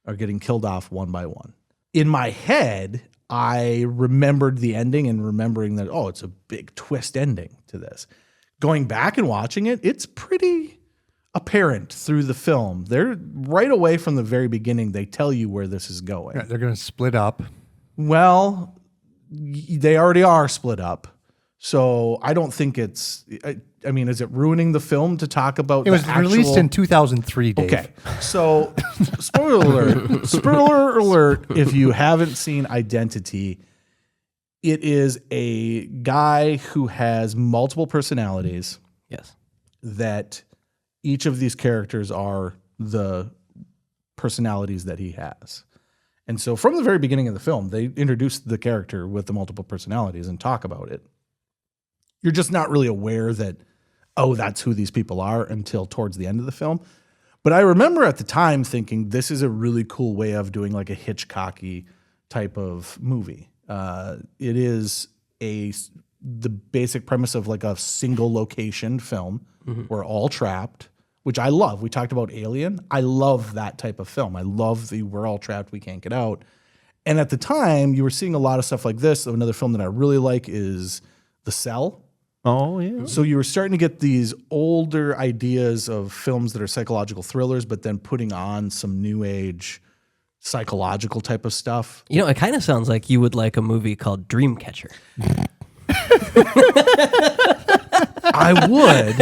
Speaker 1: or getting killed off one by one. In my head, I remembered the ending and remembering that, oh, it's a big twist ending to this. Going back and watching it, it's pretty apparent through the film. They're right away from the very beginning, they tell you where this is going.
Speaker 6: Yeah, they're going to split up.
Speaker 1: Well, they already are split up. So I don't think it's, I mean, is it ruining the film to talk about
Speaker 6: It was released in 2003, Dave.
Speaker 1: Okay, so spoiler alert, if you haven't seen Identity, it is a guy who has multiple personalities.
Speaker 7: Yes.
Speaker 1: That each of these characters are the personalities that he has. And so from the very beginning of the film, they introduce the character with the multiple personalities and talk about it. You're just not really aware that, oh, that's who these people are until towards the end of the film. But I remember at the time thinking this is a really cool way of doing like a Hitchcocky type of movie. It is the basic premise of like a single location film. We're all trapped, which I love. We talked about Alien. I love that type of film. I love the we're all trapped, we can't get out. And at the time, you were seeing a lot of stuff like this. Another film that I really like is The Cell.
Speaker 2: Oh, yeah.
Speaker 1: So you were starting to get these older ideas of films that are psychological thrillers, but then putting on some new age psychological type of stuff.
Speaker 7: You know, it kind of sounds like you would like a movie called Dreamcatcher.
Speaker 1: I would.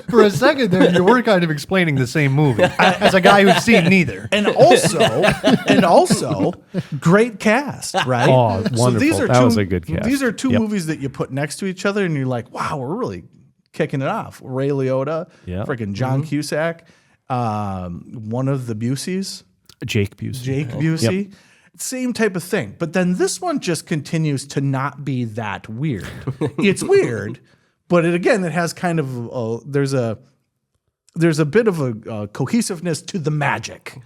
Speaker 6: For a second there, you were kind of explaining the same movie as a guy who's seen neither.
Speaker 1: And also, great cast, right?
Speaker 2: Oh, wonderful. That was a good cast.
Speaker 1: These are two
Speaker 2: Yep.
Speaker 1: movies that you put next to each other, and you're like, wow, we're really kicking it off. Ray Liotta,
Speaker 2: Yeah.
Speaker 1: freaking John Cusack, one of the Buseys,
Speaker 2: Jake Busey.
Speaker 1: Jake Busey. Same type of thing. But then this one just continues to not be that weird. It's weird, but it has kind of there's a bit of a cohesiveness to the magic.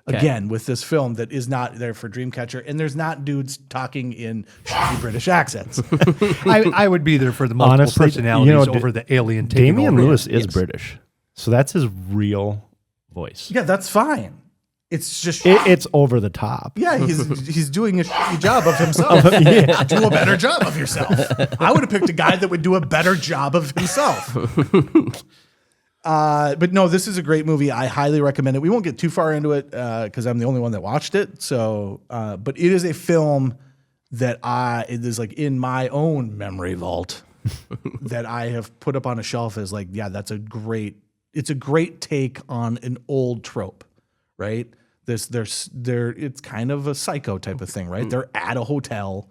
Speaker 1: Again, with this film that is not there for Dreamcatcher, and there's not dudes talking in shitty British accents.
Speaker 6: I would be there for the multiple
Speaker 2: Honestly,
Speaker 6: personalities over the alien taking
Speaker 2: Damian
Speaker 6: over.
Speaker 2: Lewis is British, so that's his real voice.
Speaker 1: Yeah, that's fine. It's just
Speaker 2: It's over the top.
Speaker 1: yeah, he's doing a shitty job of himself. Do a better job of yourself. I would have picked a guy that would do a better job of himself. But no, this is a great movie. I highly recommend it. We won't get too far into it because I'm the only one that watched it. So, but it is a film that it is like in my own memory vault that I have put up on a shelf as like, yeah, it's a great take on an old trope, right? It's kind of a Psycho type of thing, right? They're at a hotel.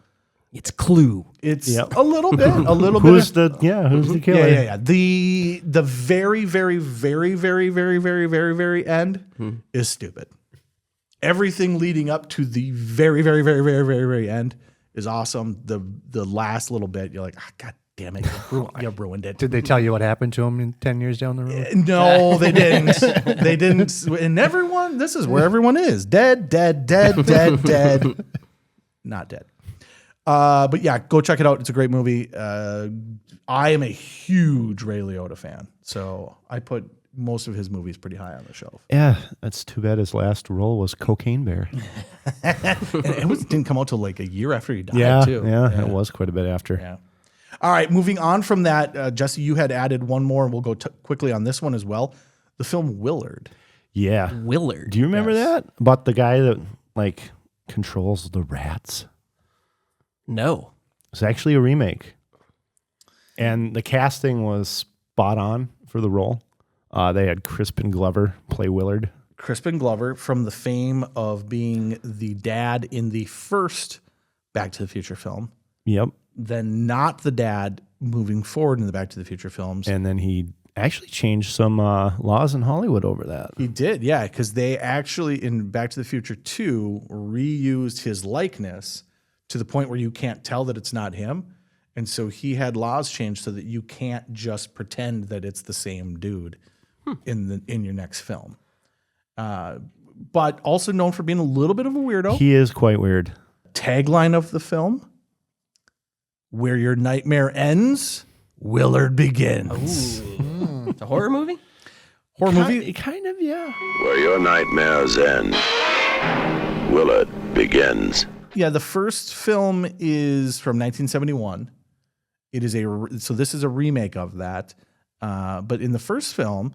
Speaker 7: It's Clue.
Speaker 1: It's a little bit.
Speaker 2: Who's the killer?
Speaker 1: Yeah. The very, very, very, very, very, very, very, very end is stupid. Everything leading up to the very, very, very, very, very, very end is awesome. The last little bit, you're like, God damn it, you ruined it.
Speaker 6: Did they tell you what happened to him in 10 years down the road?
Speaker 1: No, they didn't. They didn't. And everyone, this is where everyone is. Dead. Not dead. But yeah, go check it out. It's a great movie. I am a huge Ray Liotta fan, so I put most of his movies pretty high on the shelf.
Speaker 2: Yeah, that's too bad his last role was Cocaine Bear.
Speaker 1: And it didn't come out till like a year after he died, too.
Speaker 2: Yeah, it was quite a bit after.
Speaker 1: Yeah. All right, moving on from that, Jesse, you had added one more, and we'll go quickly on this one as well. The film Willard.
Speaker 2: Yeah.
Speaker 7: Willard.
Speaker 2: Do you remember that? About the guy that like controls the rats?
Speaker 7: No.
Speaker 2: It's actually a remake. And the casting was spot on for the role. They had Crispin Glover play Willard.
Speaker 1: Crispin Glover, from the fame of being the dad in the first Back to the Future film.
Speaker 2: Yep.
Speaker 1: Then not the dad moving forward in the Back to the Future films.
Speaker 2: And then he actually changed some laws in Hollywood over that.
Speaker 1: He did, yeah, because they actually, in Back to the Future 2, reused his likeness to the point where you can't tell that it's not him. And so he had laws changed so that you can't just pretend that it's the same dude in your next film. But also known for being a little bit of a weirdo.
Speaker 2: He is quite weird.
Speaker 1: Tagline of the film: where your nightmare ends, Willard begins.
Speaker 7: It's a horror movie?
Speaker 1: Horror movie?
Speaker 2: Kind of, yeah.
Speaker 5: Where your nightmares end, Willard begins.
Speaker 1: Yeah, the first film is from 1971. It is so this is a remake of that. But in the first film,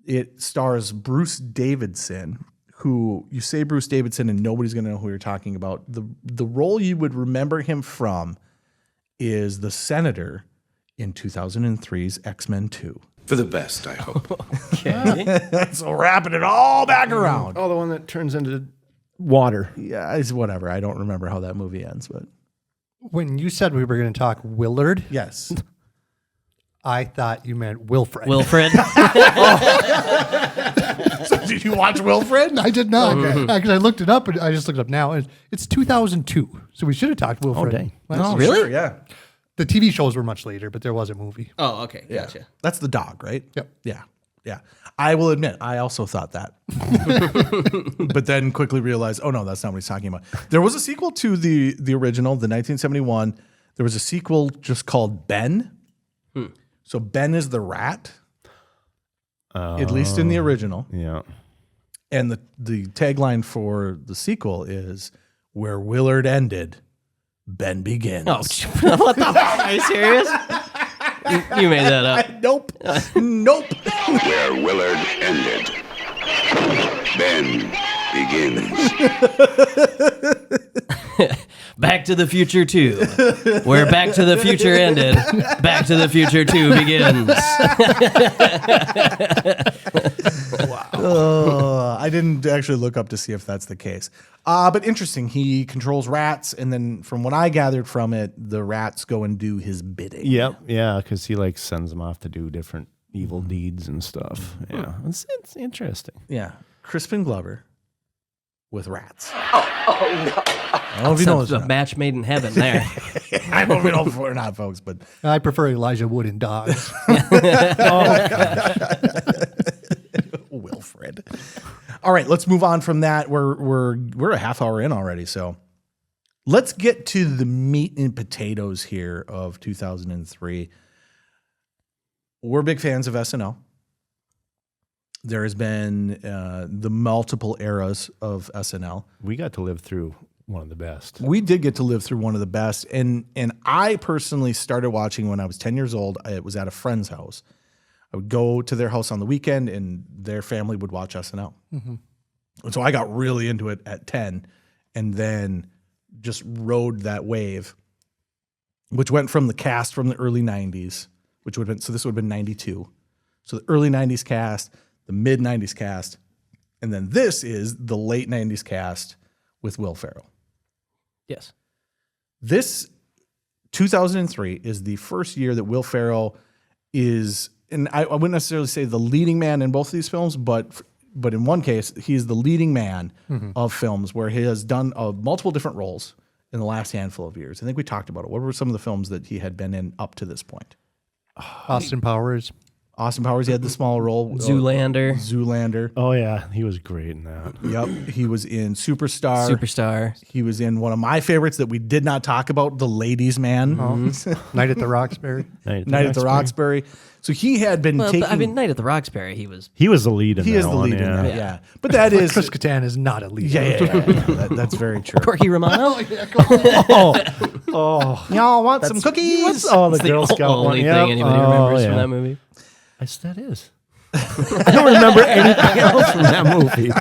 Speaker 1: it stars Bruce Davidson, who you say Bruce Davidson and nobody's going to know who you're talking about. The role you would remember him from is the Senator in 2003's X-Men 2.
Speaker 10: For the best, I hope.
Speaker 7: Okay.
Speaker 1: So wrapping it all back around.
Speaker 2: Oh, the one that turns into water.
Speaker 1: Yeah, it's whatever. I don't remember how that movie ends, but
Speaker 6: When you said we were going to talk Willard,
Speaker 1: yes.
Speaker 6: I thought you meant Wilfred.
Speaker 7: Wilfred.
Speaker 1: So did you watch Wilfred?
Speaker 6: I did not. Because I looked it up, and I just looked it up now. And it's 2002. So we should have talked Wilfred.
Speaker 2: Oh, dang.
Speaker 6: last year.
Speaker 7: Really?
Speaker 1: Sure, yeah.
Speaker 6: The TV shows were much later, but there was a movie.
Speaker 7: Oh, okay. Gotcha.
Speaker 1: That's the dog, right?
Speaker 6: Yep.
Speaker 1: Yeah. Yeah. I will admit, I also thought that. But then quickly realized, oh no, that's not what he's talking about. There was a sequel to the original, the 1971. There was a sequel just called Ben. So Ben is the rat, at least in the original.
Speaker 2: Yeah.
Speaker 1: And the tagline for the sequel is, where Willard ended, Ben begins.
Speaker 7: Oh, what the fuck? Are you serious? You made that up.
Speaker 1: Nope. Nope.
Speaker 5: Where Willard ended, Ben begins.
Speaker 7: Back to the Future 2. Where Back to the Future ended, Back to the Future 2 begins.
Speaker 1: I didn't actually look up to see if that's the case. But interesting. He controls rats, and then from what I gathered from it, the rats go and do his bidding.
Speaker 2: Yep. Yeah, because he like sends them off to do different evil deeds and stuff. Yeah, it's interesting.
Speaker 1: Yeah. Crispin Glover with rats.
Speaker 7: Oh,
Speaker 1: I don't know if you know this or
Speaker 7: a
Speaker 1: not.
Speaker 7: match made in heaven there.
Speaker 1: I don't know if we're not, folks, but
Speaker 6: I prefer Elijah Wood in Dogs.
Speaker 1: Wilfred. All right, let's move on from that. We're a half hour in already, so let's get to the meat and potatoes here of 2003. We're big fans of SNL. There has been the multiple eras of SNL.
Speaker 2: We got to live through one of the best.
Speaker 1: We did get to live through one of the best, and I personally started watching when I was 10 years old. It was at a friend's house. I would go to their house on the weekend, and their family would watch SNL.
Speaker 6: Mm-hmm.
Speaker 1: And so I got really into it at 10, and then just rode that wave, which went from the cast from the early 90s, which would have been, so this would have been 92. So the early 90s cast, the mid 90s cast, and then this is the late 90s cast with Will Ferrell.
Speaker 7: Yes.
Speaker 1: This 2003 is the first year that Will Ferrell is, and I wouldn't necessarily say the leading man in both of these films, but in one case, he's the leading man of films where he has done multiple different roles in the last handful of years. I think we talked about it. What were some of the films that he had been in up to this point?
Speaker 6: Austin Powers.
Speaker 1: Austin Powers, he had the small role.
Speaker 7: Zoolander.
Speaker 2: Oh yeah, he was great in that.
Speaker 1: Yep. He was in Superstar.
Speaker 7: Superstar.
Speaker 1: He was in one of my favorites that we did not talk about, The Ladies' Man.
Speaker 6: Night at the Roxbury.
Speaker 1: Night at the Roxbury. So he had been taking...
Speaker 7: I mean, Night at the Roxbury, he was
Speaker 2: the lead in that.
Speaker 1: He is the
Speaker 2: one,
Speaker 1: lead in
Speaker 2: yeah.
Speaker 1: that, yeah. But that is...
Speaker 6: Chris Kattan is not a lead.
Speaker 1: Yeah. That's very true.
Speaker 7: Corky Romano.
Speaker 1: Y'all want some cookies?
Speaker 2: Oh, the
Speaker 7: It's
Speaker 2: Girl
Speaker 7: the
Speaker 2: Scout one.
Speaker 7: only
Speaker 2: Yep.
Speaker 7: thing anybody remembers
Speaker 2: yeah.
Speaker 7: from that movie.
Speaker 2: Yes, that is. I don't remember anything else from that movie.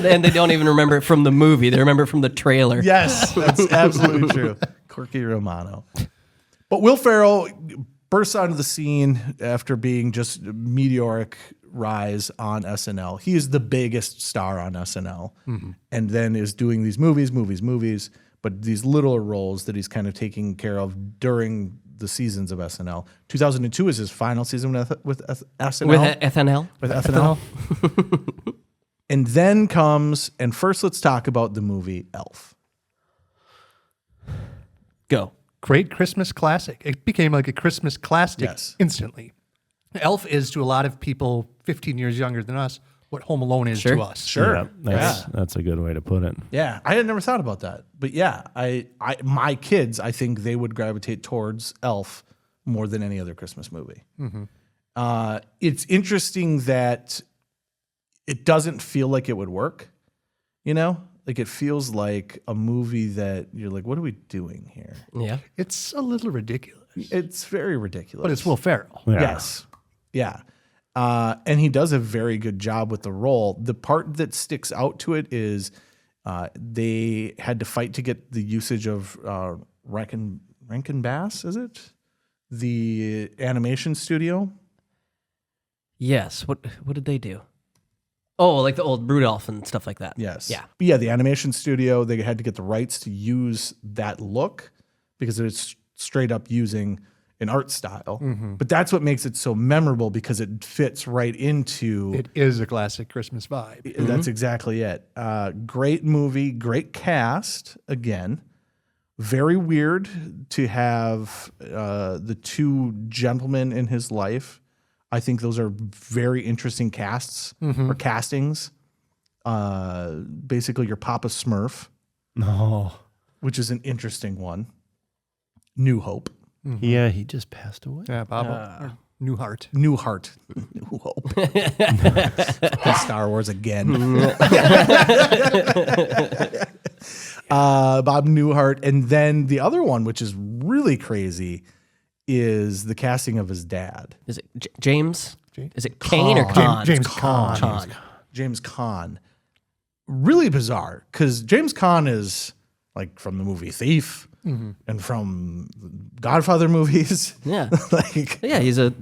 Speaker 7: And they don't even remember it from the movie. They remember it from the trailer.
Speaker 1: Yes, that's absolutely true. Corky Romano. But Will Ferrell bursts onto the scene after being just a meteoric rise on SNL. He is the biggest star on SNL, and then is doing these movies, but these little roles that he's kind of taking care of during the seasons of SNL. 2002 is his final season with SNL.
Speaker 7: With FNL.
Speaker 1: With SNL. And then comes, and first let's talk about the movie Elf.
Speaker 7: Go.
Speaker 6: Great Christmas classic. It became like a Christmas classic
Speaker 1: Yes.
Speaker 6: instantly. Elf is to a lot of people 15 years younger than us what Home Alone is
Speaker 7: Sure.
Speaker 6: to us.
Speaker 1: Sure.
Speaker 2: Yeah, that's a good way to put it.
Speaker 1: Yeah, I had never thought about that, but yeah, my kids, I think they would gravitate towards Elf more than any other Christmas movie. It's interesting that it doesn't feel like it would work, you know? Like it feels like a movie that you're like, what are we doing here?
Speaker 7: Yeah.
Speaker 6: It's a little ridiculous.
Speaker 1: It's very ridiculous.
Speaker 6: But it's Will Ferrell.
Speaker 2: Yeah.
Speaker 1: Yes. Yeah. And he does a very good job with the role. The part that sticks out to it is they had to fight to get the usage of Rankin Bass, is it? The animation studio.
Speaker 7: Yes. What did they do? Oh, like the old Rudolph and stuff like that.
Speaker 1: Yes.
Speaker 7: Yeah.
Speaker 1: But yeah, the animation studio, they had to get the rights to use that look because it's straight up using an art style. But that's what makes it so memorable because it fits right into...
Speaker 6: It is a classic Christmas vibe.
Speaker 1: That's exactly it. Great movie, great cast, again. Very weird to have the two gentlemen in his life. I think those are very interesting casts or castings. Basically, your Papa Smurf, which is an interesting one. New Hope.
Speaker 2: Yeah, he just passed away.
Speaker 6: Yeah, Bob. Newhart.
Speaker 1: Newhart. New Hope. Star Wars again. Bob Newhart. And then the other one, which is really crazy, is the casting of his dad.
Speaker 7: Is it James? Is it Kane or Caan?
Speaker 6: James Caan.
Speaker 1: James Caan. really bizarre because James Caan is like from the movie Thief and from Godfather movies.
Speaker 7: Yeah.
Speaker 1: Like,
Speaker 7: Yeah, he's a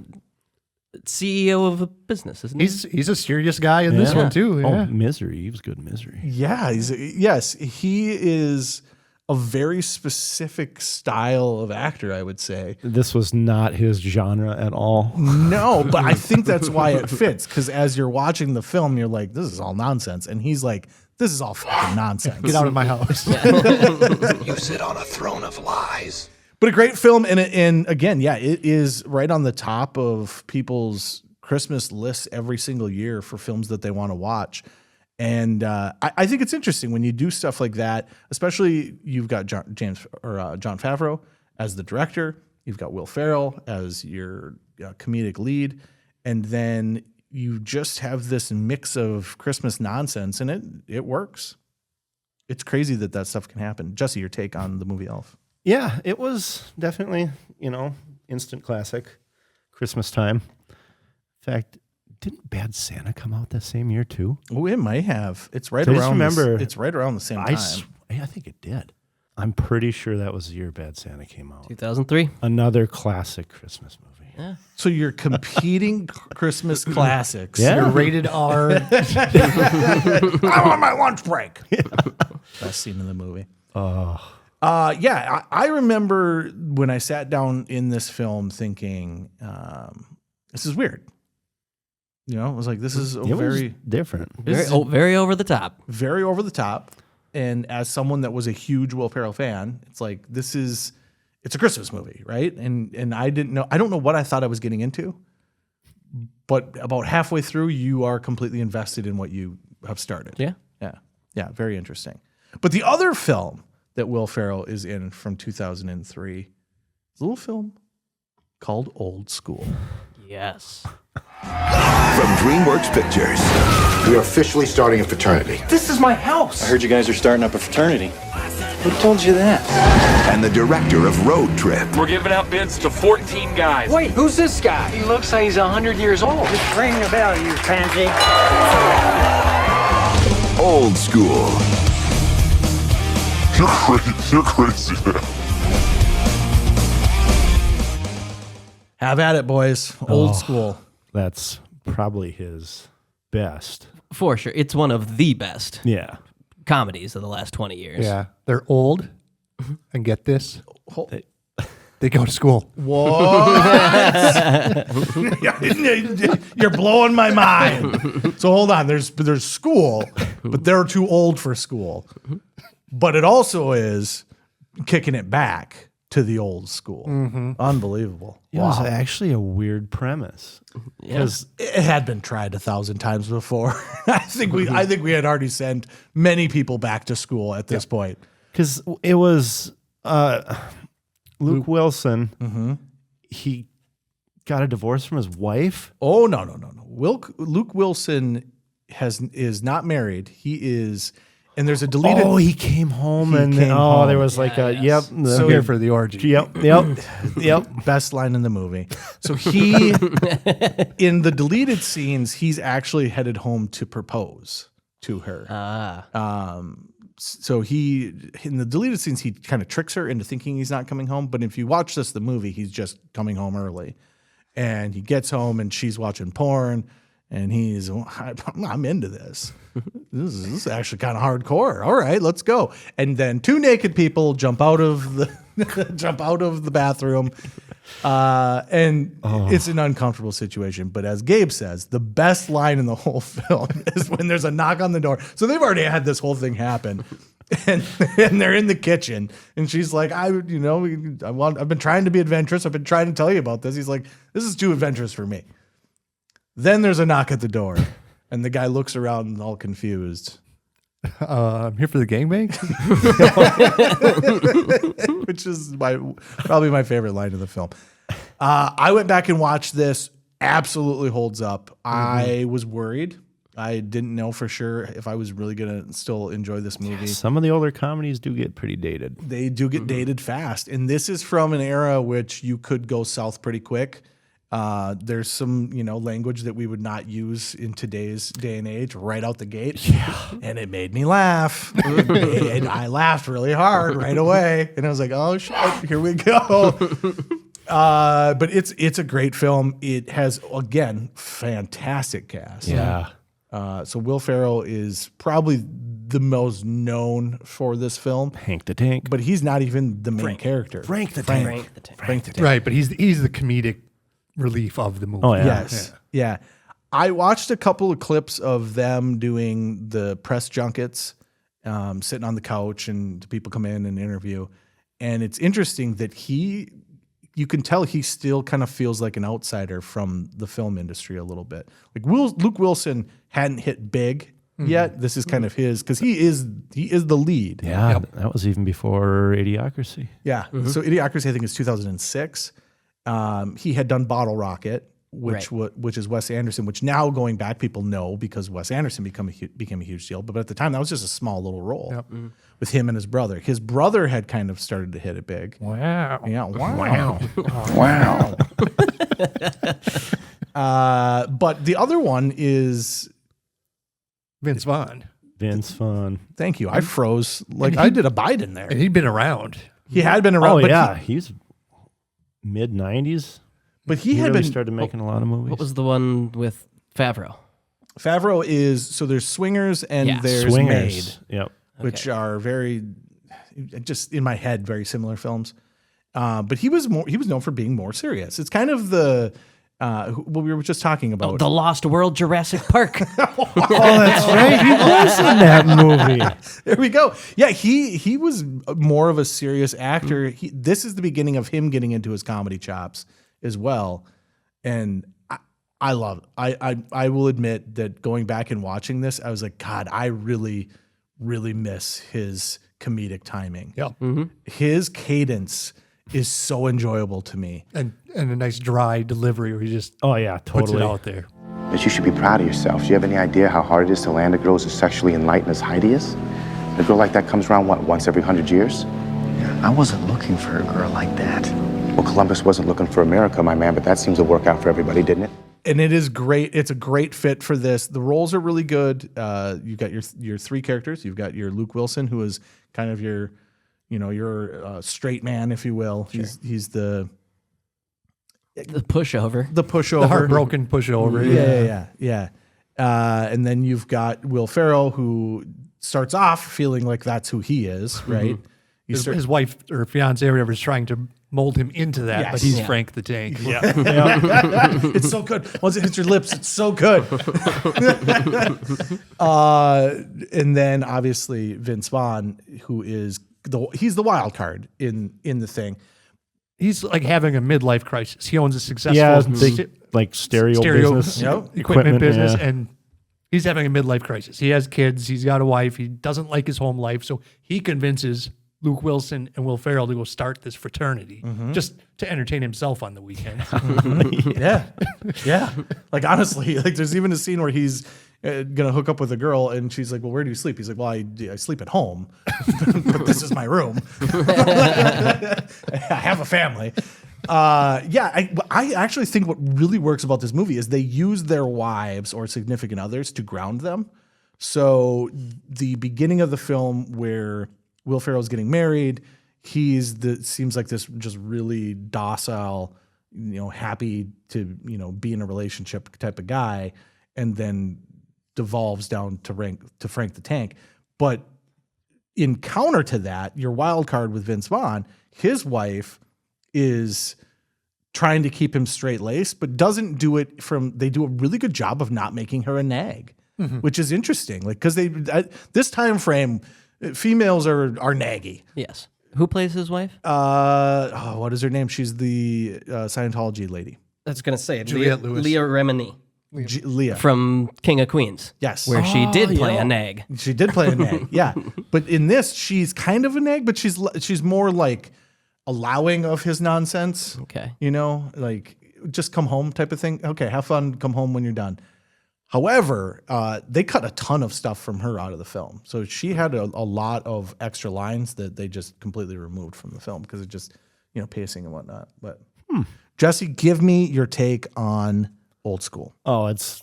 Speaker 7: CEO of a business, isn't he?
Speaker 6: He's a serious guy in this one too.
Speaker 2: Oh,
Speaker 6: Yeah.
Speaker 2: Misery. He was good in Misery.
Speaker 1: yeah, yes, he is a very specific style of actor, I would say.
Speaker 2: This was not his genre at all.
Speaker 1: No, but I think that's why it fits because as you're watching the film, you're like, this is all nonsense. And he's like, this is all fucking nonsense.
Speaker 6: Get out of my house.
Speaker 10: You sit on a throne of lies.
Speaker 1: But a great film. And again, yeah, it is right on the top of people's Christmas lists every single year for films that they want to watch. And I think it's interesting when you do stuff like that, especially you've got John Favreau as the director, you've got Will Ferrell as your comedic lead, and then you just have this mix of Christmas nonsense, and it works. It's crazy that stuff can happen. Jesse, your take on the movie Elf?
Speaker 2: Yeah, it was definitely, instant classic, Christmas time. In fact, didn't Bad Santa come out that same year too?
Speaker 1: Oh, it might have. It's right
Speaker 2: I just
Speaker 1: around.
Speaker 2: remember-
Speaker 1: It's right around the same time.
Speaker 2: I think it did. I'm pretty sure that was the year Bad Santa came out.
Speaker 7: 2003.
Speaker 2: Another classic Christmas movie.
Speaker 7: Yeah.
Speaker 1: So you're competing Christmas classics.
Speaker 2: Yeah.
Speaker 6: You're rated R.
Speaker 1: I'm on my lunch break. Best scene in the movie. I remember when I sat down in this film thinking, this is weird. I was like, this is very
Speaker 2: different.
Speaker 7: Very over the top.
Speaker 1: very over the top. And as someone that was a huge Will Ferrell fan, it's like, it's a Christmas movie, right? And I don't know what I thought I was getting into, but about halfway through, you are completely invested in what you have started.
Speaker 7: Yeah.
Speaker 1: Yeah, very interesting. But the other film that Will Ferrell is in from 2003 is a little film called Old School.
Speaker 7: Yes.
Speaker 5: From DreamWorks Pictures.
Speaker 10: We are officially starting a fraternity.
Speaker 3: This is my house.
Speaker 11: I heard you guys are starting up a fraternity. Who told you that?
Speaker 5: And the director of Road Trip.
Speaker 12: We're giving out bids to 14 guys.
Speaker 9: Wait, who's this guy?
Speaker 12: He looks like he's 100 years old.
Speaker 9: Ring the bell, you pansy.
Speaker 5: Old School.
Speaker 13: You're crazy now.
Speaker 1: Have at it, boys. Old School.
Speaker 2: That's probably his best.
Speaker 7: For sure. It's one of the best
Speaker 2: Yeah.
Speaker 7: comedies of the last 20 years.
Speaker 6: Yeah. They're old. And get this. They go to school.
Speaker 1: What? You're blowing my mind. So hold on. There's school, but they're too old for school. But it also is kicking it back to the old school. Unbelievable.
Speaker 2: It was actually a weird premise.
Speaker 1: Because it had been tried 1,000 times before. I think we had already sent many people back to school at this point.
Speaker 2: Because it was Luke Wilson. He got a divorce from his wife.
Speaker 1: Oh, no. Luke Wilson is not married. He is, and there's a deleted.
Speaker 2: Oh, he came home
Speaker 1: He
Speaker 2: and
Speaker 1: came home.
Speaker 2: there was like yep.
Speaker 1: So
Speaker 6: here for the orgy.
Speaker 2: Yep.
Speaker 1: Best line in the movie. So he, in the deleted scenes, he's actually headed home to propose to her. So he, in the deleted scenes, he kind of tricks her into thinking he's not coming home. But if you watch the movie, he's just coming home early. And he gets home and she's watching porn. And he's, I'm into this. This is actually kind of hardcore. All right, let's go. And then two naked people jump out of the bathroom, and it's an uncomfortable situation. But as Gabe says, the best line in the whole film is when there's a knock on the door. So they've already had this whole thing happen, and they're in the kitchen, and she's like, I've been trying to be adventurous. I've been trying to tell you about this. He's like, this is too adventurous for me. Then there's a knock at the door, and the guy looks around all confused.
Speaker 6: I'm here for the gangbang?
Speaker 1: Which is probably my favorite line of the film. I went back and watched this. Absolutely holds up. I was worried. I didn't know for sure if I was really going to still enjoy this movie.
Speaker 2: Some of the older comedies do get pretty dated.
Speaker 1: They do get dated fast. And this is from an era which you could go south pretty quick. There's some, language that we would not use in today's day and age right out the gate. And it made me laugh. And I laughed really hard right away. And I was like, oh, shit, here we go. But it's a great film. It has, again, fantastic cast.
Speaker 2: Yeah.
Speaker 1: So Will Ferrell is probably the most known for this film.
Speaker 2: Hank the Tank.
Speaker 1: But he's not even the main character.
Speaker 2: Frank the Tank.
Speaker 1: Frank the Tank.
Speaker 6: Right, but he's the comedic relief of the movie.
Speaker 2: Oh, yeah.
Speaker 1: Yes. Yeah. I watched a couple of clips of them doing the press junkets, sitting on the couch and the people come in and interview. And it's interesting that you can tell he still kind of feels like an outsider from the film industry a little bit. Like Luke Wilson hadn't hit big yet. This is kind of his, because he is the lead.
Speaker 2: Yeah, that was even before Idiocracy.
Speaker 1: Yeah. So Idiocracy, I think, is 2006. He had done Bottle Rocket, which is Wes Anderson, which now going back, people know because Wes Anderson became a huge deal. But at the time, that was just a small little role with him and his brother. His brother had kind of started to hit it big.
Speaker 6: Wow.
Speaker 1: Yeah. Wow.
Speaker 10: Wow.
Speaker 1: But the other one is
Speaker 6: Vince Vaughn.
Speaker 2: Vince Vaughn.
Speaker 1: Thank you. I froze I did a Biden there.
Speaker 6: And he'd been around.
Speaker 1: He had been around.
Speaker 2: Oh,
Speaker 1: but
Speaker 2: yeah. He's mid-90s.
Speaker 1: But he had
Speaker 2: really
Speaker 1: been
Speaker 2: started making a lot of movies.
Speaker 7: What was the one with Favreau?
Speaker 1: Favreau is, so there's Swingers and there's
Speaker 2: Swingers.
Speaker 1: Made,
Speaker 2: Yep.
Speaker 1: which are very, just in my head, very similar films. But he was known for being more serious. It's kind of the what we were just talking about.
Speaker 7: The Lost World Jurassic Park.
Speaker 2: Oh, that's right. He was in that movie.
Speaker 1: There we go. Yeah, he was more of a serious actor. This is the beginning of him getting into his comedy chops as well. And I love it. I will admit that going back and watching this, I was like, God, I really, really miss his comedic timing.
Speaker 6: Yeah.
Speaker 1: His cadence is so enjoyable to me.
Speaker 6: And a nice dry delivery where he just puts it out there.
Speaker 14: But you should be proud of yourself. Do you have any idea how hard it is to land a girl as sexually enlightened as Heidi is? A girl like that comes around, once every 100 years?
Speaker 10: I wasn't looking for a girl like that.
Speaker 14: Well, Columbus wasn't looking for America, my man, but that seems to work out for everybody, didn't it?
Speaker 1: And it is great. It's a great fit for this. The roles are really good. You've got your three characters. You've got your Luke Wilson, who is kind of your straight man, if you will. Sure. He's the
Speaker 7: pushover.
Speaker 1: The pushover.
Speaker 6: The heartbroken pushover.
Speaker 1: Yeah. And then you've got Will Ferrell, who starts off feeling like that's who he is, right?
Speaker 6: His wife or fiance or whatever is trying to mold him into that, but he's Frank the Tank.
Speaker 1: Yeah. It's so good. Once it hits your lips, it's so good. And then obviously Vince Vaughn, who is he's the wild card in the thing.
Speaker 6: He's like having a midlife crisis. He owns a successful
Speaker 2: stereo business,
Speaker 6: equipment business, and he's having a midlife crisis. He has kids. He's got a wife. He doesn't like his home life, so he convinces Luke Wilson and Will Ferrell to go start this fraternity just to entertain himself on the weekend.
Speaker 1: Yeah. Like honestly, like there's even a scene where he's gonna hook up with a girl and she's like, well, where do you sleep? He's like, well, I sleep at home, but this is my room. I have a family. I actually think what really works about this movie is they use their wives or significant others to ground them. So the beginning of the film where Will Ferrell's getting married, seems like this just really docile, happy to, be in a relationship type of guy, and then devolves down to Frank the Tank. But in counter to that, your wild card with Vince Vaughn, his wife is trying to keep him straight-laced, but doesn't do it they do a really good job of not making her a nag, which is interesting. Like, because this time frame, females are naggy.
Speaker 7: Yes. Who plays his wife?
Speaker 1: What is her name? She's the Scientology lady.
Speaker 7: I was going to say
Speaker 6: Juliette Lewis.
Speaker 7: Leah Remini.
Speaker 1: Leah.
Speaker 7: From King of Queens.
Speaker 1: Yes.
Speaker 7: Where she did play a nag.
Speaker 1: She did play a nag, yeah. But in this, she's kind of a nag, but she's more like allowing of his nonsense.
Speaker 7: Okay.
Speaker 1: Like just come home type of thing. Okay, have fun, come home when you're done. However, they cut a ton of stuff from her out of the film. So she had a lot of extra lines that they just completely removed from the film because it just, pacing and whatnot. But Jesse, give me your take on Old School.
Speaker 2: Oh, it's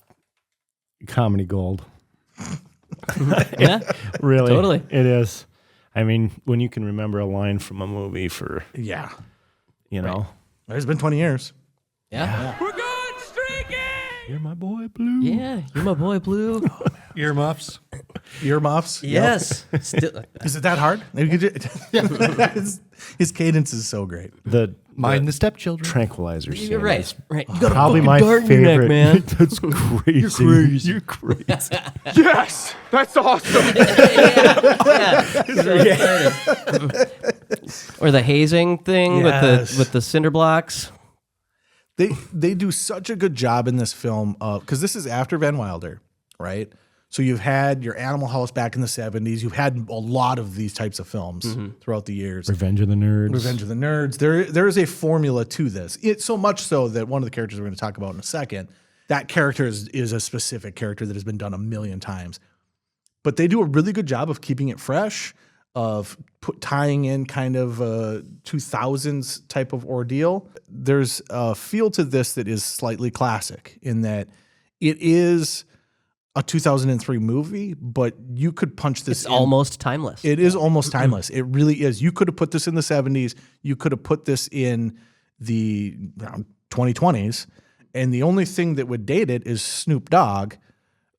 Speaker 2: comedy gold.
Speaker 7: Yeah,
Speaker 2: Really,
Speaker 7: totally.
Speaker 2: it is. I mean, when you can remember a line from a movie for,
Speaker 1: Yeah.
Speaker 2: you know,
Speaker 1: It's been 20 years.
Speaker 7: Yeah.
Speaker 12: We're going streaking!
Speaker 2: you're my boy, Blue.
Speaker 7: Yeah, you're my boy, Blue.
Speaker 6: Earmuffs.
Speaker 1: Earmuffs.
Speaker 7: Yes. Still,
Speaker 1: Is it that hard? His cadence is so great.
Speaker 2: The
Speaker 6: Mind the stepchildren.
Speaker 2: tranquilizer scene.
Speaker 7: you're right.
Speaker 2: is
Speaker 7: Right. You got
Speaker 2: Probably
Speaker 7: a
Speaker 2: my
Speaker 7: fucking dart in your
Speaker 2: favorite.
Speaker 7: neck, man.
Speaker 2: That's crazy. You're crazy. You're crazy.
Speaker 12: Yes! That's awesome!
Speaker 7: Or the hazing thing
Speaker 1: Yes.
Speaker 7: with the cinder blocks.
Speaker 1: They do such a good job in this film because this is after Van Wilder, right? So you've had your Animal House back in the 70s. You've had a lot of these types of films throughout the years.
Speaker 2: Revenge of the Nerds.
Speaker 1: Revenge of the Nerds. There is a formula to this. It's so much so that one of the characters we're going to talk about in a second, that character is a specific character that has been done a million times. But they do a really good job of keeping it fresh, of tying in kind of a 2000s type of ordeal. There's a feel to this that is slightly classic in that it is a 2003 movie, but you could punch this
Speaker 7: It's almost timeless.
Speaker 1: It is almost timeless. It really is. You could have put this in the 70s. You could have put this in the 2020s. And the only thing that would date it is Snoop Dogg.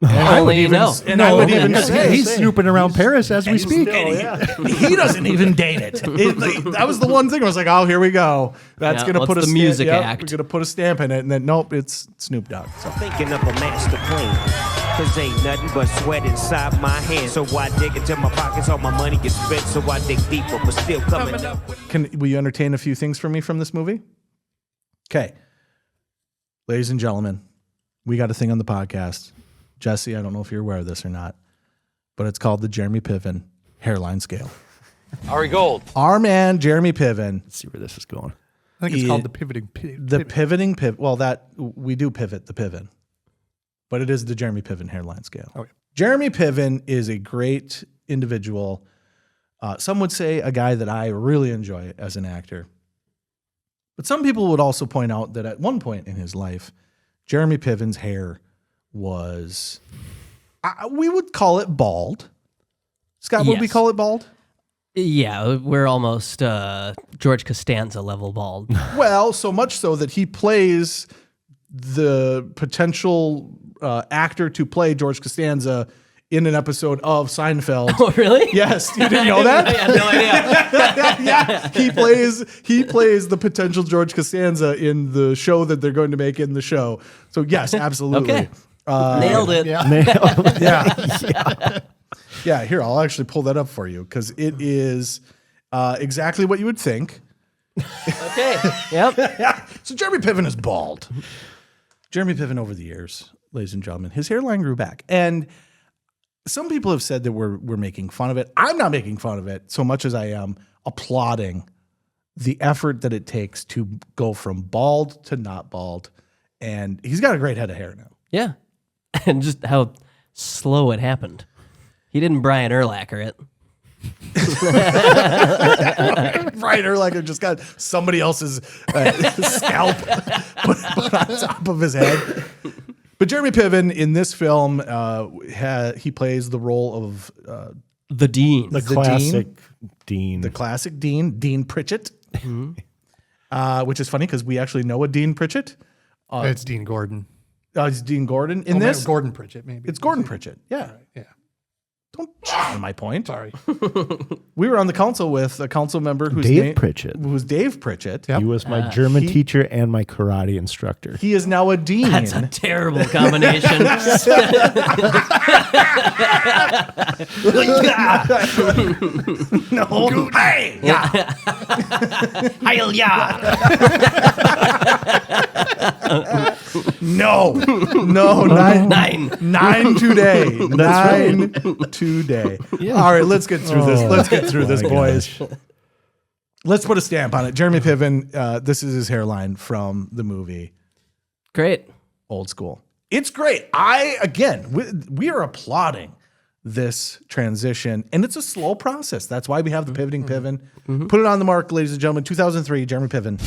Speaker 1: And I would even, and I would even say
Speaker 6: He's snooping around Paris as we speak.
Speaker 1: he doesn't even date it. That was the one thing I was like, oh, here we go. That's
Speaker 7: Yeah,
Speaker 1: going to
Speaker 7: what's
Speaker 1: put a
Speaker 7: the music
Speaker 1: We're
Speaker 7: act?
Speaker 1: going to put a stamp in it. And then, nope, it's Snoop Dogg. So.
Speaker 15: Thinking of a master plan. Cause ain't nothing but sweat inside my hands. So I dig into my pockets, all my money gets spent. So I dig deeper, but still coming up.
Speaker 1: Will you entertain a few things for me from this movie? Okay. Ladies and gentlemen, we got a thing on the podcast. Jesse, I don't know if you're aware of this or not, but it's called the Jeremy Piven Hairline Scale.
Speaker 12: Ari Gold.
Speaker 1: Our man, Jeremy Piven.
Speaker 2: Let's see where this is going.
Speaker 6: I think it's called the pivoting pivot.
Speaker 1: The pivoting pivot. Well, we do pivot the Piven, but it is the Jeremy Piven Hairline Scale.
Speaker 6: Okay.
Speaker 1: Jeremy Piven is a great individual. Some would say a guy that I really enjoy as an actor. But some people would also point out that at one point in his life, Jeremy Piven's hair was, we would call it bald. Scott, would we
Speaker 7: Yes.
Speaker 1: call it bald?
Speaker 7: Yeah, we're almost George Costanza level bald.
Speaker 1: Well, so much so that he plays the potential actor to play George Costanza in an episode of Seinfeld.
Speaker 7: Oh, really?
Speaker 1: Yes, you didn't know that?
Speaker 7: I had no idea.
Speaker 1: Yeah, he plays the potential George Costanza in the show that they're going to make in the show. So yes, absolutely.
Speaker 7: Okay. Nailed it.
Speaker 1: Yeah, here, I'll actually pull that up for you because it is exactly what you would think.
Speaker 7: Okay. Yep.
Speaker 1: So Jeremy Piven is bald. Jeremy Piven over the years, ladies and gentlemen, his hairline grew back. And some people have said that we're making fun of it. I'm not making fun of it so much as I am applauding the effort that it takes to go from bald to not bald. And he's got a great head of hair now.
Speaker 7: Yeah. And just how slow it happened. He didn't Brian Urlacher it.
Speaker 1: Brian Urlacher just got somebody else's scalp put on top of his head. But Jeremy Piven in this film, he plays the role of
Speaker 7: the Dean.
Speaker 2: The classic Dean.
Speaker 1: The classic Dean, Dean Pritchett. Which is funny because we actually know a Dean Pritchett.
Speaker 6: It's Dean Gordon.
Speaker 1: It's Dean Gordon. In this,
Speaker 6: Gordon Pritchett, maybe.
Speaker 1: It's Gordon Pritchett. Yeah.
Speaker 6: Yeah.
Speaker 1: Don't cheat my point.
Speaker 6: Sorry.
Speaker 1: We were on the council with a council member who's
Speaker 2: Dave Pritchett.
Speaker 1: Who's Dave Pritchett.
Speaker 2: He was my German teacher and my karate instructor.
Speaker 1: He is now a dean.
Speaker 7: That's a terrible combination.
Speaker 1: No. Hey. Yeah.
Speaker 7: Heil ja.
Speaker 1: No. Nine today. Nine today. All right, let's get through this. Let's get through this, boys. Let's put a stamp on it. Jeremy Piven, this is his hairline from the movie
Speaker 7: Great.
Speaker 1: Old School. It's great. We are applauding this transition, and it's a slow process. That's why we have the pivoting Piven. Put it on the mark, ladies and gentlemen. 2003, Jeremy Piven,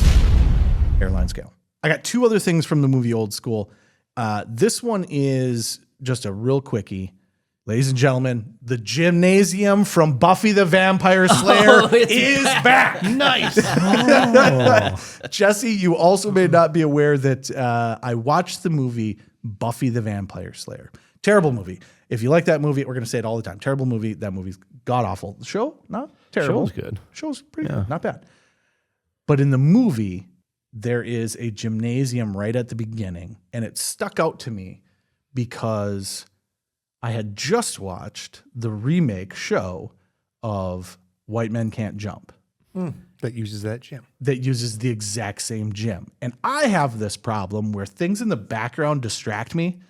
Speaker 1: hairline scale. I got two other things from the movie Old School. This one is just a real quickie. Ladies and gentlemen, the gymnasium from Buffy the Vampire Slayer is back.
Speaker 2: Nice.
Speaker 1: Jesse, you also may not be aware that I watched the movie Buffy the Vampire Slayer. Terrible movie. If you like that movie, we're going to say it all the time. Terrible movie. That movie's god-awful. The show, not terrible.
Speaker 2: Show's good.
Speaker 1: Show's pretty good. Not bad. But in the movie, there is a gymnasium right at the beginning, and it stuck out to me because I had just watched the remake show of White Men Can't Jump.
Speaker 6: That uses that gym.
Speaker 1: That uses the exact same gym. And I have this problem where things in the background distract me.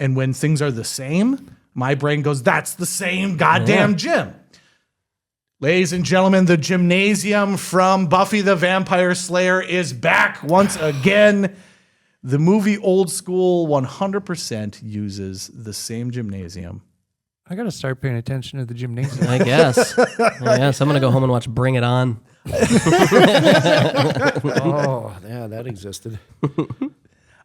Speaker 1: And when things are the same, my brain goes, that's the same goddamn gym. Ladies and gentlemen, the gymnasium from Buffy the Vampire Slayer is back once again. The movie Old School 100% uses the same gymnasium.
Speaker 6: I got to start paying attention to the gymnasium.
Speaker 7: I guess. Yes, I'm going to go home and watch Bring It On.
Speaker 2: Oh, yeah, that existed.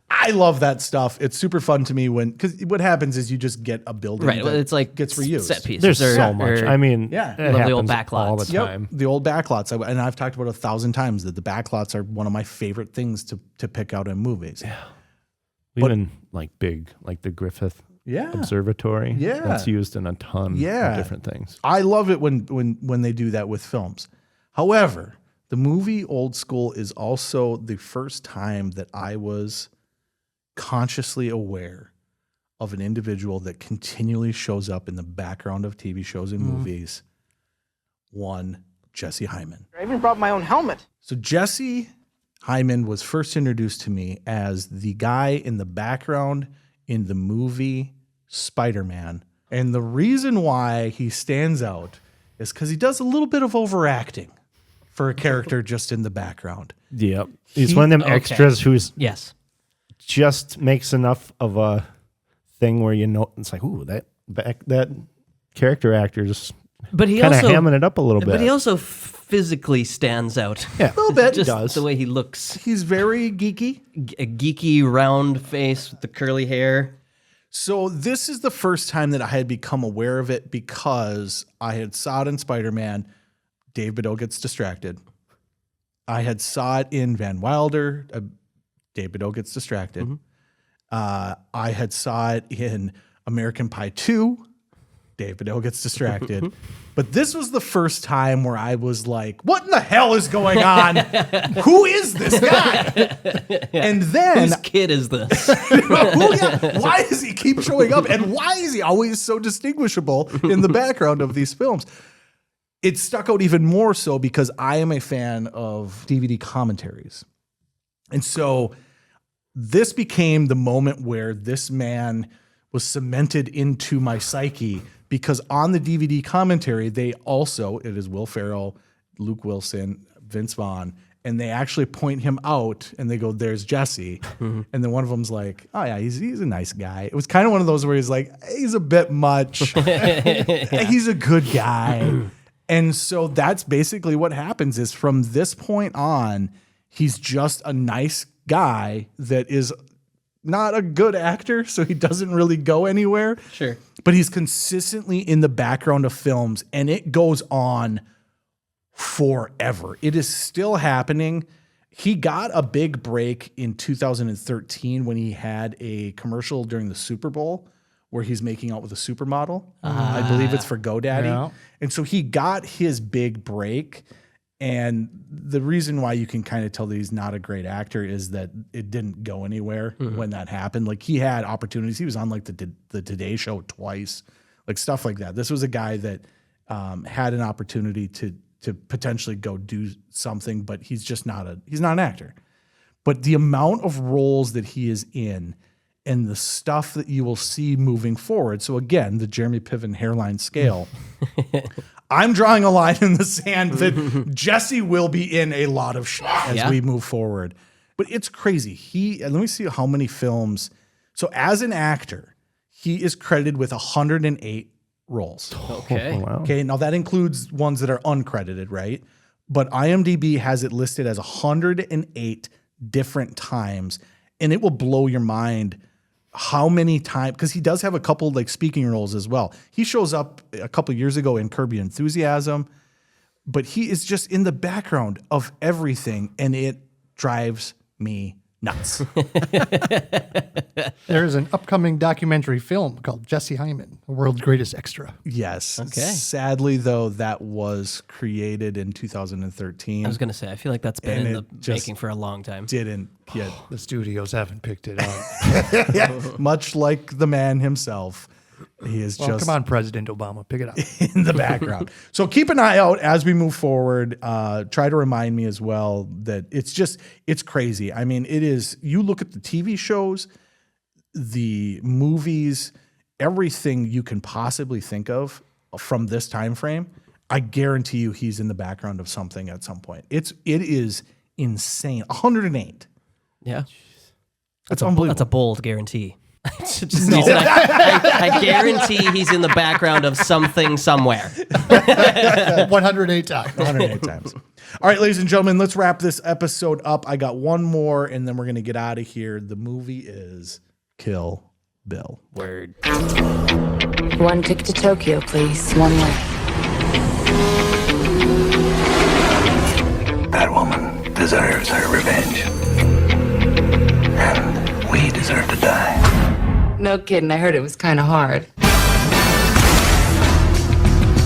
Speaker 1: I love that stuff. It's super fun to me because what happens is you just get a building
Speaker 7: Right,
Speaker 1: that
Speaker 7: it's like
Speaker 1: gets reused.
Speaker 7: set pieces.
Speaker 2: There's so much. I mean,
Speaker 1: Yeah.
Speaker 2: it
Speaker 7: Love the old
Speaker 2: happens
Speaker 7: backlots.
Speaker 2: all the time.
Speaker 1: The old backlots. And I've talked about 1,000 times that the backlots are one of my favorite things to pick out in movies. Yeah.
Speaker 2: Even like big, like the Griffith Observatory.
Speaker 1: Yeah.
Speaker 2: That's used in a ton of different things.
Speaker 1: I love it when they do that with films. However, the movie Old School is also the first time that I was consciously aware of an individual that continually shows up in the background of TV shows and movies. One, Jesse Hyman.
Speaker 9: I even brought my own helmet.
Speaker 1: So Jesse Hyman was first introduced to me as the guy in the background in the movie Spider-Man. And the reason why he stands out is because he does a little bit of overacting for a character just in the background.
Speaker 2: Yep. He's one of them extras who's just makes enough of a thing where it's like, ooh, that character actor's
Speaker 7: But he
Speaker 2: kind of
Speaker 7: also
Speaker 2: hamming it up a little bit.
Speaker 7: But he also physically stands out.
Speaker 2: Yeah,
Speaker 1: a little bit.
Speaker 7: Just
Speaker 1: He does.
Speaker 7: the way he looks.
Speaker 1: He's very geeky.
Speaker 7: A geeky round face with the curly hair.
Speaker 1: So this is the first time that I had become aware of it because I had saw it in Spider-Man. Dave Badeau gets distracted. I had saw it in Van Wilder. Dave Badeau gets distracted. I had saw it in American Pie 2. Dave Badeau gets distracted. But this was the first time where I was like, what in the hell is going on? Who is this guy? And then
Speaker 7: Whose kid is this?
Speaker 1: why does he keep showing up? And why is he always so distinguishable in the background of these films? It stuck out even more so because I am a fan of DVD commentaries. And so this became the moment where this man was cemented into my psyche because on the DVD commentary, it is Will Ferrell, Luke Wilson, Vince Vaughn, and they actually point him out and they go, there's Jesse. And then one of them's like, oh yeah, he's a nice guy. It was kind of one of those where he's like, he's a bit much. He's a good guy. And so that's basically what happens is from this point on, he's just a nice guy that is not a good actor, so he doesn't really go anywhere.
Speaker 7: Sure.
Speaker 1: But he's consistently in the background of films, and it goes on forever. It is still happening. He got a big break in 2013 when he had a commercial during the Super Bowl where he's making out with a supermodel. I believe it's for GoDaddy.
Speaker 6: Yeah.
Speaker 1: And so he got his big break. And the reason why you can kind of tell that he's not a great actor is that it didn't go anywhere when that happened. Like he had opportunities. He was on like the Today Show twice, like stuff like that. This was a guy that had an opportunity to potentially go do something, but he's just not an actor. But the amount of roles that he is in and the stuff that you will see moving forward. So again, the Jeremy Piven hairline scale. I'm drawing a line in the sand that Jesse will be in a lot of shit as we move forward. But it's crazy. Let me see how many films. So as an actor, he is credited with 108 roles.
Speaker 7: Okay.
Speaker 2: Oh, wow.
Speaker 1: Okay. Now that includes ones that are uncredited, right? But IMDb has it listed as 108 different times, and it will blow your mind how many times, because he does have a couple like speaking roles as well. He shows up a couple years ago in Curb Your Enthusiasm, but he is just in the background of everything, and it drives me nuts.
Speaker 6: There is an upcoming documentary film called Jesse Hyman, the world's greatest extra.
Speaker 1: Yes.
Speaker 7: Okay.
Speaker 1: Sadly, though, that was created in 2013.
Speaker 7: I was going to say, I feel like that's been
Speaker 1: And
Speaker 7: in
Speaker 1: it
Speaker 7: the
Speaker 1: just
Speaker 7: making for a long time.
Speaker 1: Didn't get
Speaker 6: The studios haven't picked it up.
Speaker 1: yeah, much like the man himself. He is
Speaker 6: Well,
Speaker 1: just
Speaker 6: come on, President Obama, pick it up.
Speaker 1: in the background. So keep an eye out as we move forward. Try to remind me as well that it's crazy. I mean, it is, you look at the TV shows, the movies, everything you can possibly think of from this time frame. I guarantee you he's in the background of something at some point. It is insane. 108.
Speaker 7: Yeah.
Speaker 1: That's unbelievable.
Speaker 7: That's a bold guarantee. I guarantee he's in the background of something somewhere.
Speaker 6: 108 times.
Speaker 1: 108 times. All right, ladies and gentlemen, let's wrap this episode up. I got one more, and then we're going to get out of here. The movie is Kill Bill.
Speaker 7: Word.
Speaker 16: One ticket to Tokyo, please. One way.
Speaker 10: That woman deserves her revenge. And we deserve to die.
Speaker 16: No kidding, I heard it was kind of hard.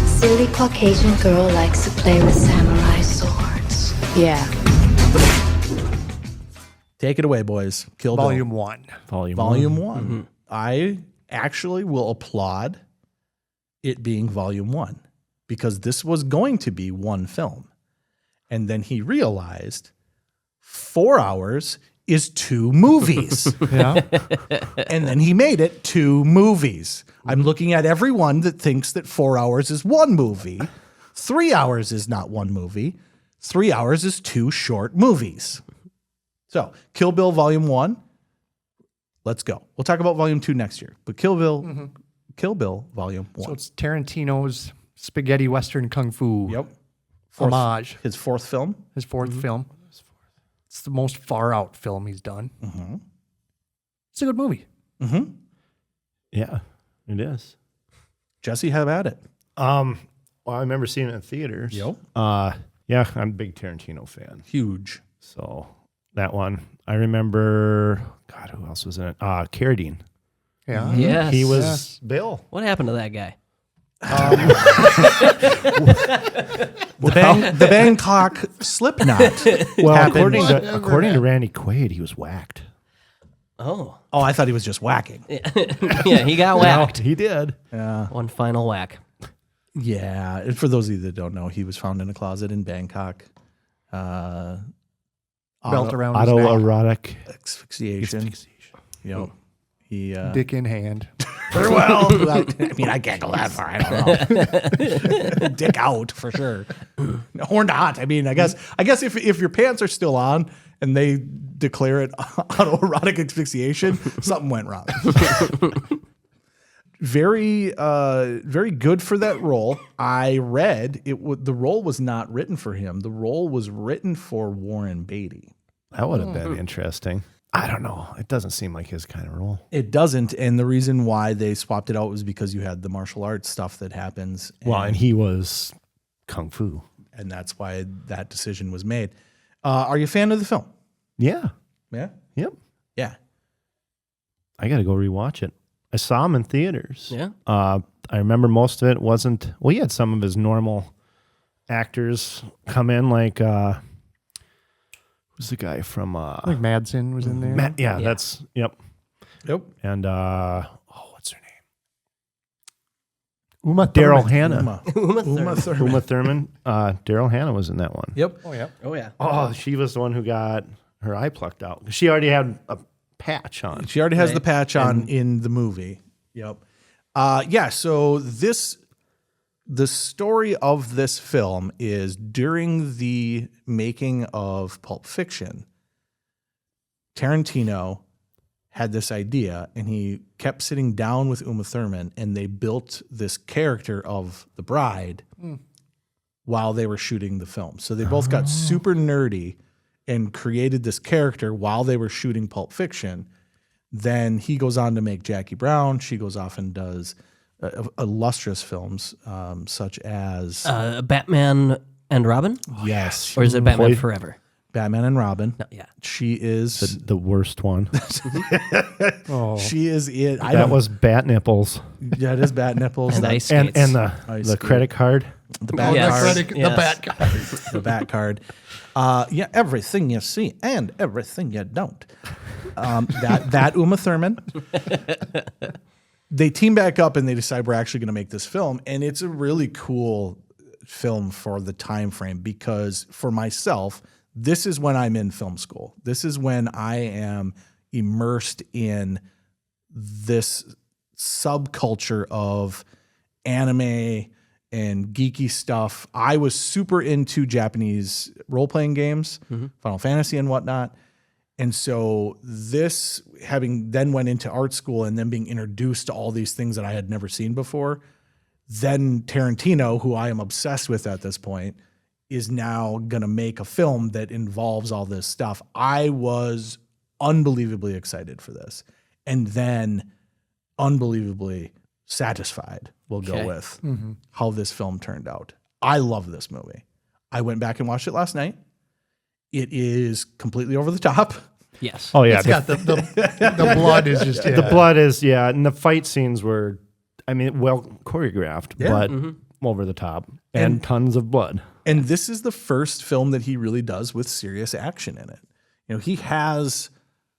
Speaker 17: Silly Caucasian girl likes to play with samurai swords.
Speaker 16: Yeah.
Speaker 1: Take it away, boys. Kill Bill.
Speaker 6: Volume 1.
Speaker 1: Volume 1. I actually will applaud it being Volume 1 because this was going to be one film. And then he realized 4 hours is 2 movies.
Speaker 6: Yeah.
Speaker 1: And then he made it 2 movies. I'm looking at everyone that thinks that 4 hours is one movie. 3 hours is not one movie. 3 hours is 2 short movies. So, Kill Bill Volume 1. Let's go. We'll talk about Volume 2 next year. But Kill Bill Volume 1.
Speaker 6: So it's Tarantino's spaghetti western kung fu
Speaker 1: Yep.
Speaker 6: homage.
Speaker 1: His 4th film.
Speaker 6: His 4th film. It's the most far out film he's done. It's a good movie.
Speaker 2: Yeah, it is.
Speaker 1: Jesse, have at it.
Speaker 2: Well, I remember seeing it in theaters.
Speaker 1: Yep.
Speaker 2: Yeah, I'm a big Tarantino fan.
Speaker 1: Huge.
Speaker 2: So that one. I remember, God, who else was in it? Carradine.
Speaker 6: Yeah.
Speaker 7: Yes.
Speaker 2: He was
Speaker 6: Yes.
Speaker 2: Bill.
Speaker 7: What happened to that guy?
Speaker 1: The Bangkok Slipknot.
Speaker 2: Well,
Speaker 1: happened.
Speaker 2: according to Randy Quaid, he was whacked.
Speaker 7: Oh.
Speaker 1: Oh, I thought he was just whacking.
Speaker 7: Yeah, he got whacked.
Speaker 2: He did.
Speaker 1: Yeah.
Speaker 7: One final whack.
Speaker 1: Yeah. And for those of you that don't know, he was found in a closet in Bangkok.
Speaker 6: Belt around his neck.
Speaker 2: Autoerotic
Speaker 1: asphyxiation. Yep. He
Speaker 6: Dick in hand.
Speaker 1: well, I mean, I can't go that far. I don't know. Dick out for sure. Or not. I mean, I guess if your pants are still on and they declare it autoerotic asphyxiation, something went wrong. Very good for that role. I read the role was not written for him. The role was written for Warren Beatty.
Speaker 2: That would have been interesting. I don't know. It doesn't seem like his kind of role.
Speaker 1: It doesn't, and the reason why they swapped it out was because you had the martial arts stuff that happens.
Speaker 2: And he was kung fu,
Speaker 1: and that's why that decision was made. Are you a fan of the film?
Speaker 2: Yeah.
Speaker 1: Yeah.
Speaker 2: Yep.
Speaker 1: Yeah.
Speaker 2: I got to go rewatch it. I saw him in theaters.
Speaker 7: Yeah.
Speaker 2: I remember most of it wasn't. Well, he had some of his normal actors come in, like who's the guy from?
Speaker 6: I think Madsen was in there.
Speaker 2: That's yep. And what's her name? Daryl Hannah.
Speaker 1: Uma
Speaker 2: Thurman. Daryl Hannah was in that one.
Speaker 1: Yep.
Speaker 6: Oh yeah.
Speaker 7: Oh yeah.
Speaker 2: Oh, she was the one who got her eye plucked out. She already had a patch on.
Speaker 1: She already has the patch on in the movie. Yep. So the story of this film is during the making of Pulp Fiction, Tarantino had this idea and he kept sitting down with Uma Thurman and they built this character of the bride while they were shooting the film. So they both got super nerdy and created this character while they were shooting Pulp Fiction. Then he goes on to make Jackie Brown. She goes off and does illustrious films such as
Speaker 7: Batman and Robin?
Speaker 1: Yes.
Speaker 7: Or is it Batman Forever?
Speaker 1: Batman and Robin.
Speaker 7: No, yeah.
Speaker 1: She is
Speaker 2: the worst one.
Speaker 1: She is it.
Speaker 2: That was Bat Nipples.
Speaker 1: Yeah, it is Bat Nipples.
Speaker 7: And
Speaker 1: That-
Speaker 7: Ice
Speaker 2: And
Speaker 7: Skates.
Speaker 2: the credit card.
Speaker 1: The Bat
Speaker 7: Yes.
Speaker 1: card.
Speaker 6: The
Speaker 7: Yes.
Speaker 6: bat card.
Speaker 1: The Bat card. Yeah, everything you see and everything you don't. That Uma Thurman. They team back up and they decide we're actually going to make this film, and it's a really cool film for the time frame because for myself, this is when I'm in film school. This is when I am immersed in this subculture of anime and geeky stuff. I was super into Japanese role-playing games, Final Fantasy and whatnot. And so this, having then went into art school and then being introduced to all these things that I had never seen before, then Tarantino, who I am obsessed with at this point, is now going to make a film that involves all this stuff. I was unbelievably excited for this. And then unbelievably satisfied, we'll go with how this film turned out. I love this movie. I went back and watched it last night. It is completely over the top.
Speaker 7: Yes.
Speaker 2: Oh yeah,
Speaker 6: It's got the blood is just
Speaker 2: the blood is and the fight scenes were, I mean, well choreographed, but over the top and tons of blood.
Speaker 1: And this is the first film that he really does with serious action in it. You know, he has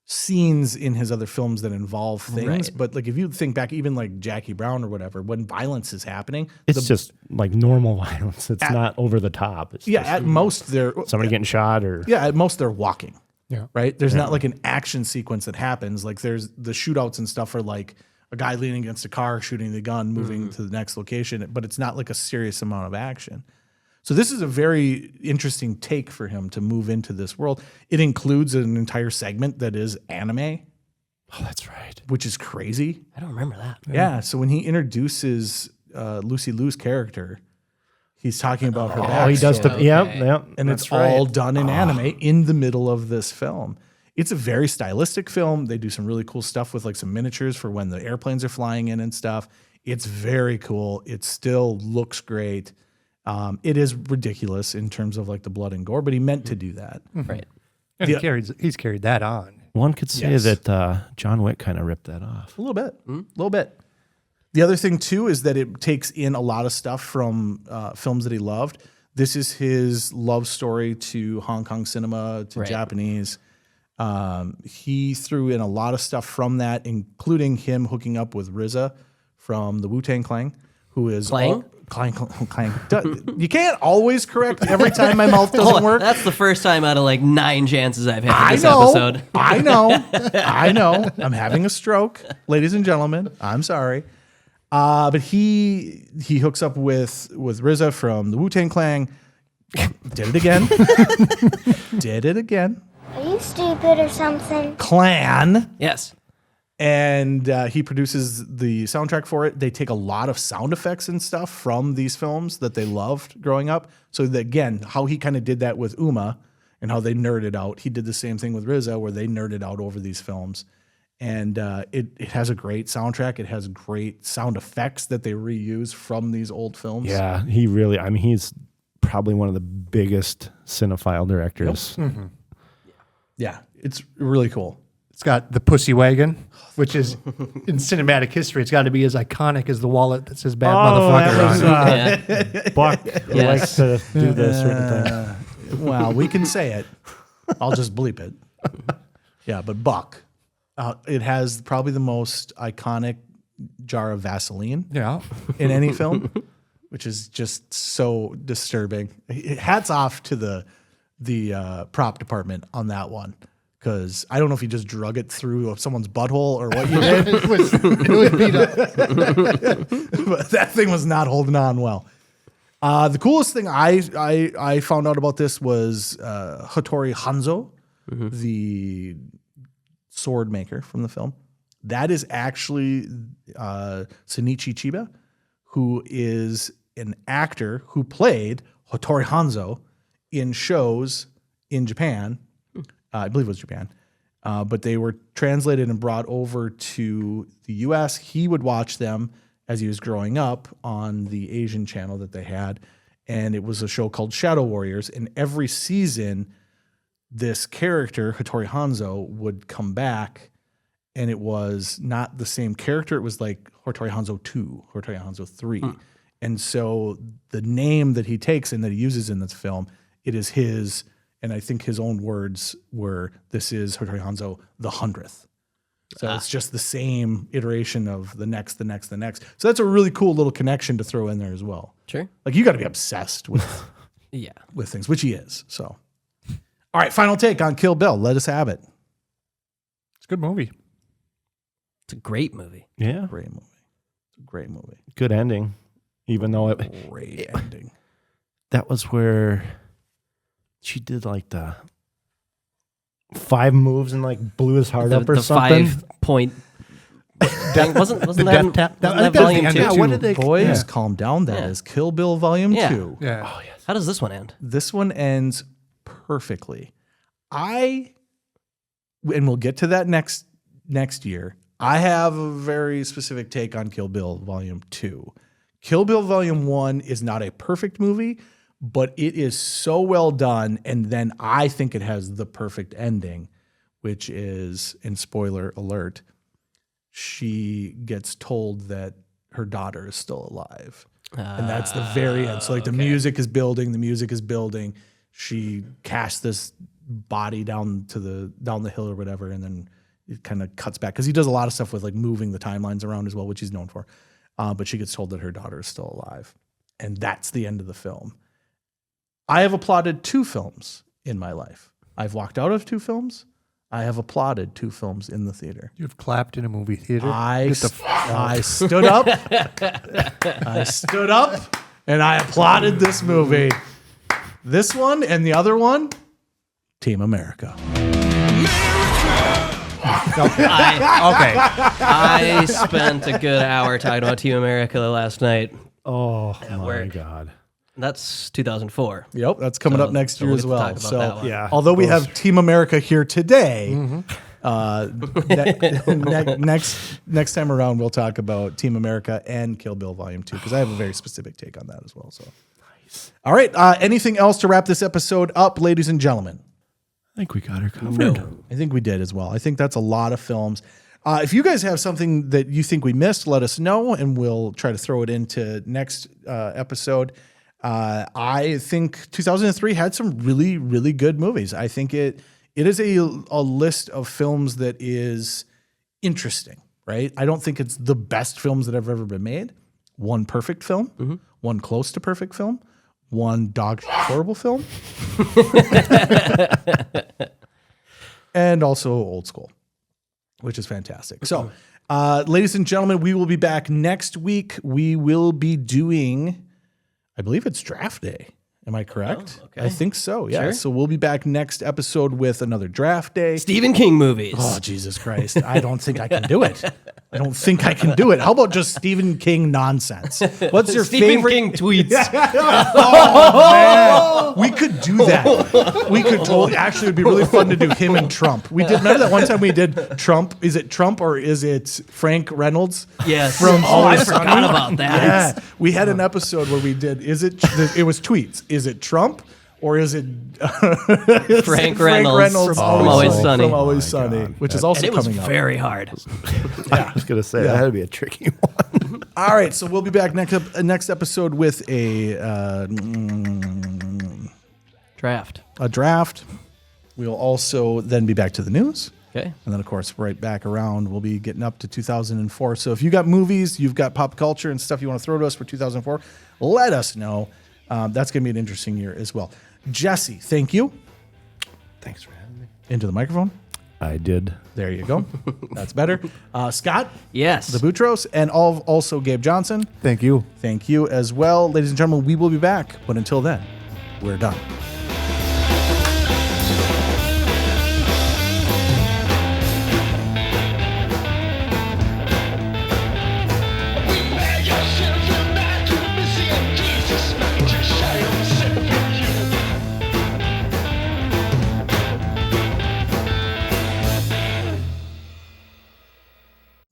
Speaker 1: scenes in his other films that involve things,
Speaker 7: Right.
Speaker 1: but like if you think back, even like Jackie Brown or whatever, when violence is happening,
Speaker 2: It's just like normal violence. It's not over the top. It's just
Speaker 1: at most they're
Speaker 2: somebody getting shot or
Speaker 1: at most they're walking.
Speaker 6: Yeah.
Speaker 1: Right? There's not like an action sequence that happens. Like there's the shootouts and stuff are like a guy leaning against a car, shooting the gun, moving to the next location, but it's not like a serious amount of action. So this is a very interesting take for him to move into this world. It includes an entire segment that is anime.
Speaker 2: Oh, that's right.
Speaker 1: Which is crazy.
Speaker 7: I don't remember that.
Speaker 1: Yeah. So when he introduces Lucy Liu's character, he's talking about her backstory.
Speaker 2: Oh, he does the yep.
Speaker 1: And it's all done in anime in the middle of this film. It's a very stylistic film. They do some really cool stuff with like some miniatures for when the airplanes are flying in and stuff. It's very cool. It still looks great. It is ridiculous in terms of like the blood and gore, but he meant to do that.
Speaker 7: Right.
Speaker 6: And he's carried that on.
Speaker 2: One could say that John Wick kind of ripped that off.
Speaker 1: A little bit. A little bit. The other thing, too, is that it takes in a lot of stuff from films that he loved. This is his love story to Hong Kong cinema, to Japanese. He threw in a lot of stuff from that, including him hooking up with RZA from the Wu-Tang Clan, who is...
Speaker 7: Clang?
Speaker 1: Clang. You can't always correct every time my mouth doesn't work.
Speaker 7: That's the first time out of like 9 chances I've had for this episode.
Speaker 1: I know. I'm having a stroke, ladies and gentlemen. I'm sorry. But he hooks up with RZA from the Wu-Tang Clan. Did it again. Did it again.
Speaker 18: Are you stupid or something?
Speaker 1: Clan.
Speaker 7: Yes.
Speaker 1: And he produces the soundtrack for it. They take a lot of sound effects and stuff from these films that they loved growing up. So that, again, how he kind of did that with Uma and how they nerded out. He did the same thing with RZA where they nerded out over these films. And it has a great soundtrack. It has great sound effects that they reuse from these old films.
Speaker 2: Yeah, he really, I mean, he's probably one of the biggest cinephile directors.
Speaker 1: Yep. Mm-hmm. Yeah, it's really cool.
Speaker 6: It's got the pussy wagon, which is in cinematic history. It's got to be as iconic as the wallet that says "bad motherfucker" on it.
Speaker 2: Buck likes to do this sort of thing.
Speaker 1: Well, we can say it. I'll just bleep it. Yeah, but Buck. It has probably the most iconic jar of Vaseline in any film, which is just so disturbing. Hats off to the prop department on that one. Because I don't know if you just drug it through someone's butthole or what you did.
Speaker 6: it was beat up.
Speaker 1: But that thing was not holding on well. The coolest thing I found out about this was Hattori Hanzo, the sword maker from the film. That is actually Shinichi Chiba, who is an actor who played Hattori Hanzo in shows in Japan I believe it was Japan. But they were translated and brought over to the U.S. He would watch them as he was growing up on the Asian channel that they had. And it was a show called Shadow Warriors. And every season, this character, Hattori Hanzo, would come back. And it was not the same character. It was like Hattori Hanzo 2, Hattori Hanzo 3. And so the name that he takes and that he uses in this film, it is his, and I think his own words were, this is Hattori Hanzo the 100th. So it's just the same iteration of the next. So that's a really cool little connection to throw in there as well.
Speaker 7: Sure.
Speaker 1: Like you got to be obsessed with with things, which he is. So, all right, final take on Kill Bill. Let us have it.
Speaker 6: It's a good movie.
Speaker 7: It's a great movie.
Speaker 2: Yeah.
Speaker 1: Great movie. It's a great movie.
Speaker 2: Good ending. Even though it
Speaker 1: great ending.
Speaker 2: That was where she did like the 5 moves and like blew his heart up or
Speaker 7: the
Speaker 2: something.
Speaker 7: 5-point. wasn't
Speaker 2: the
Speaker 7: that,
Speaker 2: death tap?
Speaker 7: wasn't
Speaker 2: That
Speaker 7: that
Speaker 2: was the
Speaker 7: volume
Speaker 2: end
Speaker 7: 2?
Speaker 2: of What did they-
Speaker 1: Boys,
Speaker 2: Yeah.
Speaker 1: calm down. That is Kill Bill Volume 2.
Speaker 6: Yeah.
Speaker 2: Oh, yes.
Speaker 7: How does this one end?
Speaker 1: This one ends perfectly. And we'll get to that next year. I have a very specific take on Kill Bill Volume 2. Kill Bill Volume 1 is not a perfect movie, but it is so well done. And then I think it has the perfect ending, which is, in spoiler alert, she gets told that her daughter is still alive. And that's the very end. So like the music is building. She casts this body down the hill or whatever, and then it kind of cuts back because he does a lot of stuff with like moving the timelines around as well, which he's known for. But she gets told that her daughter is still alive, and that's the end of the film. I have applauded 2 films in my life. I've walked out of 2 films. I have applauded 2 films in the theater.
Speaker 6: You've clapped in a movie theater.
Speaker 1: I stood up. I stood up and I applauded this movie. This one and the other one, Team America.
Speaker 7: I spent a good hour talking about Team America last night.
Speaker 2: Oh my God.
Speaker 7: That's 2004.
Speaker 1: Yep, that's coming up next year
Speaker 7: we'll
Speaker 1: as
Speaker 7: get to
Speaker 1: well.
Speaker 7: talk about
Speaker 1: So,
Speaker 7: that one.
Speaker 2: Yeah.
Speaker 1: although we have Team America here today, next time around we'll talk about Team America and Kill Bill Volume 2 because I have a very specific take on that as well. So, all right, anything else to wrap this episode up, ladies and gentlemen?
Speaker 2: I think we got her covered.
Speaker 1: No, I think we did as well. I think that's a lot of films. If you guys have something that you think we missed, let us know, and we'll try to throw it into next episode. I think 2003 had some really, really good movies. I think it is a list of films that is interesting, right? I don't think it's the best films that have ever been made. One perfect film, one close to perfect film, one dog horrible film, and also old school, which is fantastic. So, ladies and gentlemen, we will be back next week. We will be doing, I believe it's draft day. Am I correct?
Speaker 7: Oh, okay.
Speaker 1: I think so, yeah.
Speaker 7: Sure.
Speaker 1: So we'll be back next episode with another draft day.
Speaker 7: Stephen King movies.
Speaker 1: Oh, Jesus Christ. I don't think I can do it. How about just Stephen King nonsense? What's your
Speaker 7: Stephen
Speaker 1: favorite?
Speaker 7: King tweets.
Speaker 1: Oh, man. We could do that. We could totally, actually, it'd be really fun to do him and Trump. Remember that one time we did Trump? Is it Trump or is it Frank Reynolds?
Speaker 7: Yes.
Speaker 1: From
Speaker 7: I
Speaker 1: Always
Speaker 7: forgot
Speaker 1: Sunny?
Speaker 7: about that.
Speaker 1: Yeah. We had an episode where we did, it was tweets. Is it Trump or is it
Speaker 7: Frank Reynolds from Always Sunny.
Speaker 1: From Always Sunny, which is also
Speaker 7: And it was
Speaker 1: coming up.
Speaker 7: very hard.
Speaker 2: I was going to say, that had to be a tricky one.
Speaker 1: All right, so we'll be back next episode with a draft. We'll also then be back to the news.
Speaker 7: Okay.
Speaker 1: And then, of course, right back around, we'll be getting up to 2004. So if you got movies, you've got pop culture and stuff you want to throw to us for 2004, let us know. That's going to be an interesting year as well. Jesse, thank you.
Speaker 2: Thanks for having me.
Speaker 1: Into the microphone.
Speaker 2: I did.
Speaker 1: There you go. That's better. Scott?
Speaker 7: Yes.
Speaker 1: The Boutros. And also Gabe Johnson.
Speaker 6: Thank you.
Speaker 1: Thank you as well. Ladies and gentlemen, we will be back. But until then, we're done.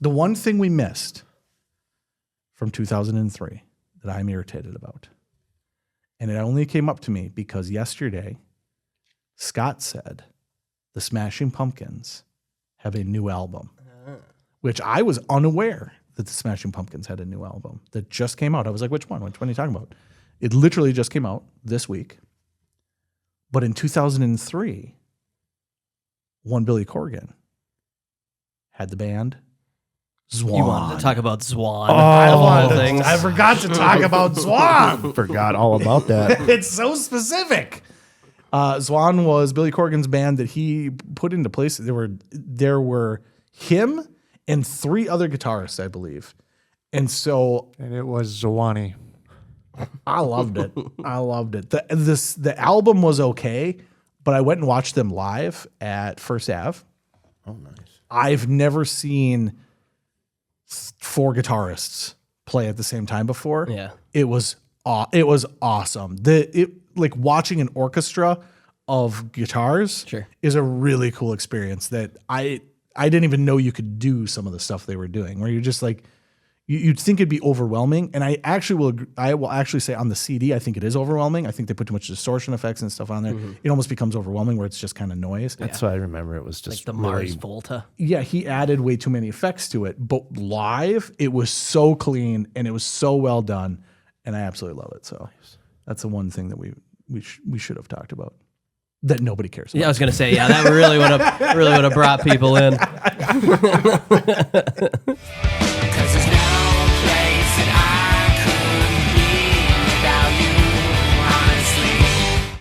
Speaker 1: The one thing we missed from 2003 that I'm irritated about, and it only came up to me because yesterday Scott said the Smashing Pumpkins have a new album, which I was unaware that the Smashing Pumpkins had a new album that just came out. I was like, which one? Which one are you talking about? It literally just came out this week. But in 2003, one Billy Corgan had the band Zwan.
Speaker 7: You wanted to talk about Zwan.
Speaker 1: I forgot to talk about Zwan.
Speaker 2: Forgot all about that.
Speaker 1: It's so specific. Zwan was Billy Corgan's band that he put into place. There were him and 3 other guitarists, I believe. And
Speaker 6: it was Zawani.
Speaker 1: I loved it. The album was okay, but I went and watched them live at First Ave.
Speaker 2: Oh, nice.
Speaker 1: I've never seen 4 guitarists play at the same time before.
Speaker 7: Yeah.
Speaker 1: It was awesome. Like watching an orchestra of guitars is a really cool experience that I didn't even know you could do some of the stuff they were doing, where you're just like, you'd think it'd be overwhelming. And I will actually say on the CD, I think it is overwhelming. I think they put too much distortion effects and stuff on there.
Speaker 7: Mm-hmm.
Speaker 1: It almost becomes overwhelming where it's just kind of noise.
Speaker 2: That's what I remember. It was just
Speaker 7: like the Mars Volta.
Speaker 1: Yeah, he added way too many effects to it. But live, it was so clean and it was so well done. And I absolutely love it. So that's the one thing that we should have talked about that nobody cares about.
Speaker 7: Yeah, I was gonna say, that really would have brought people in.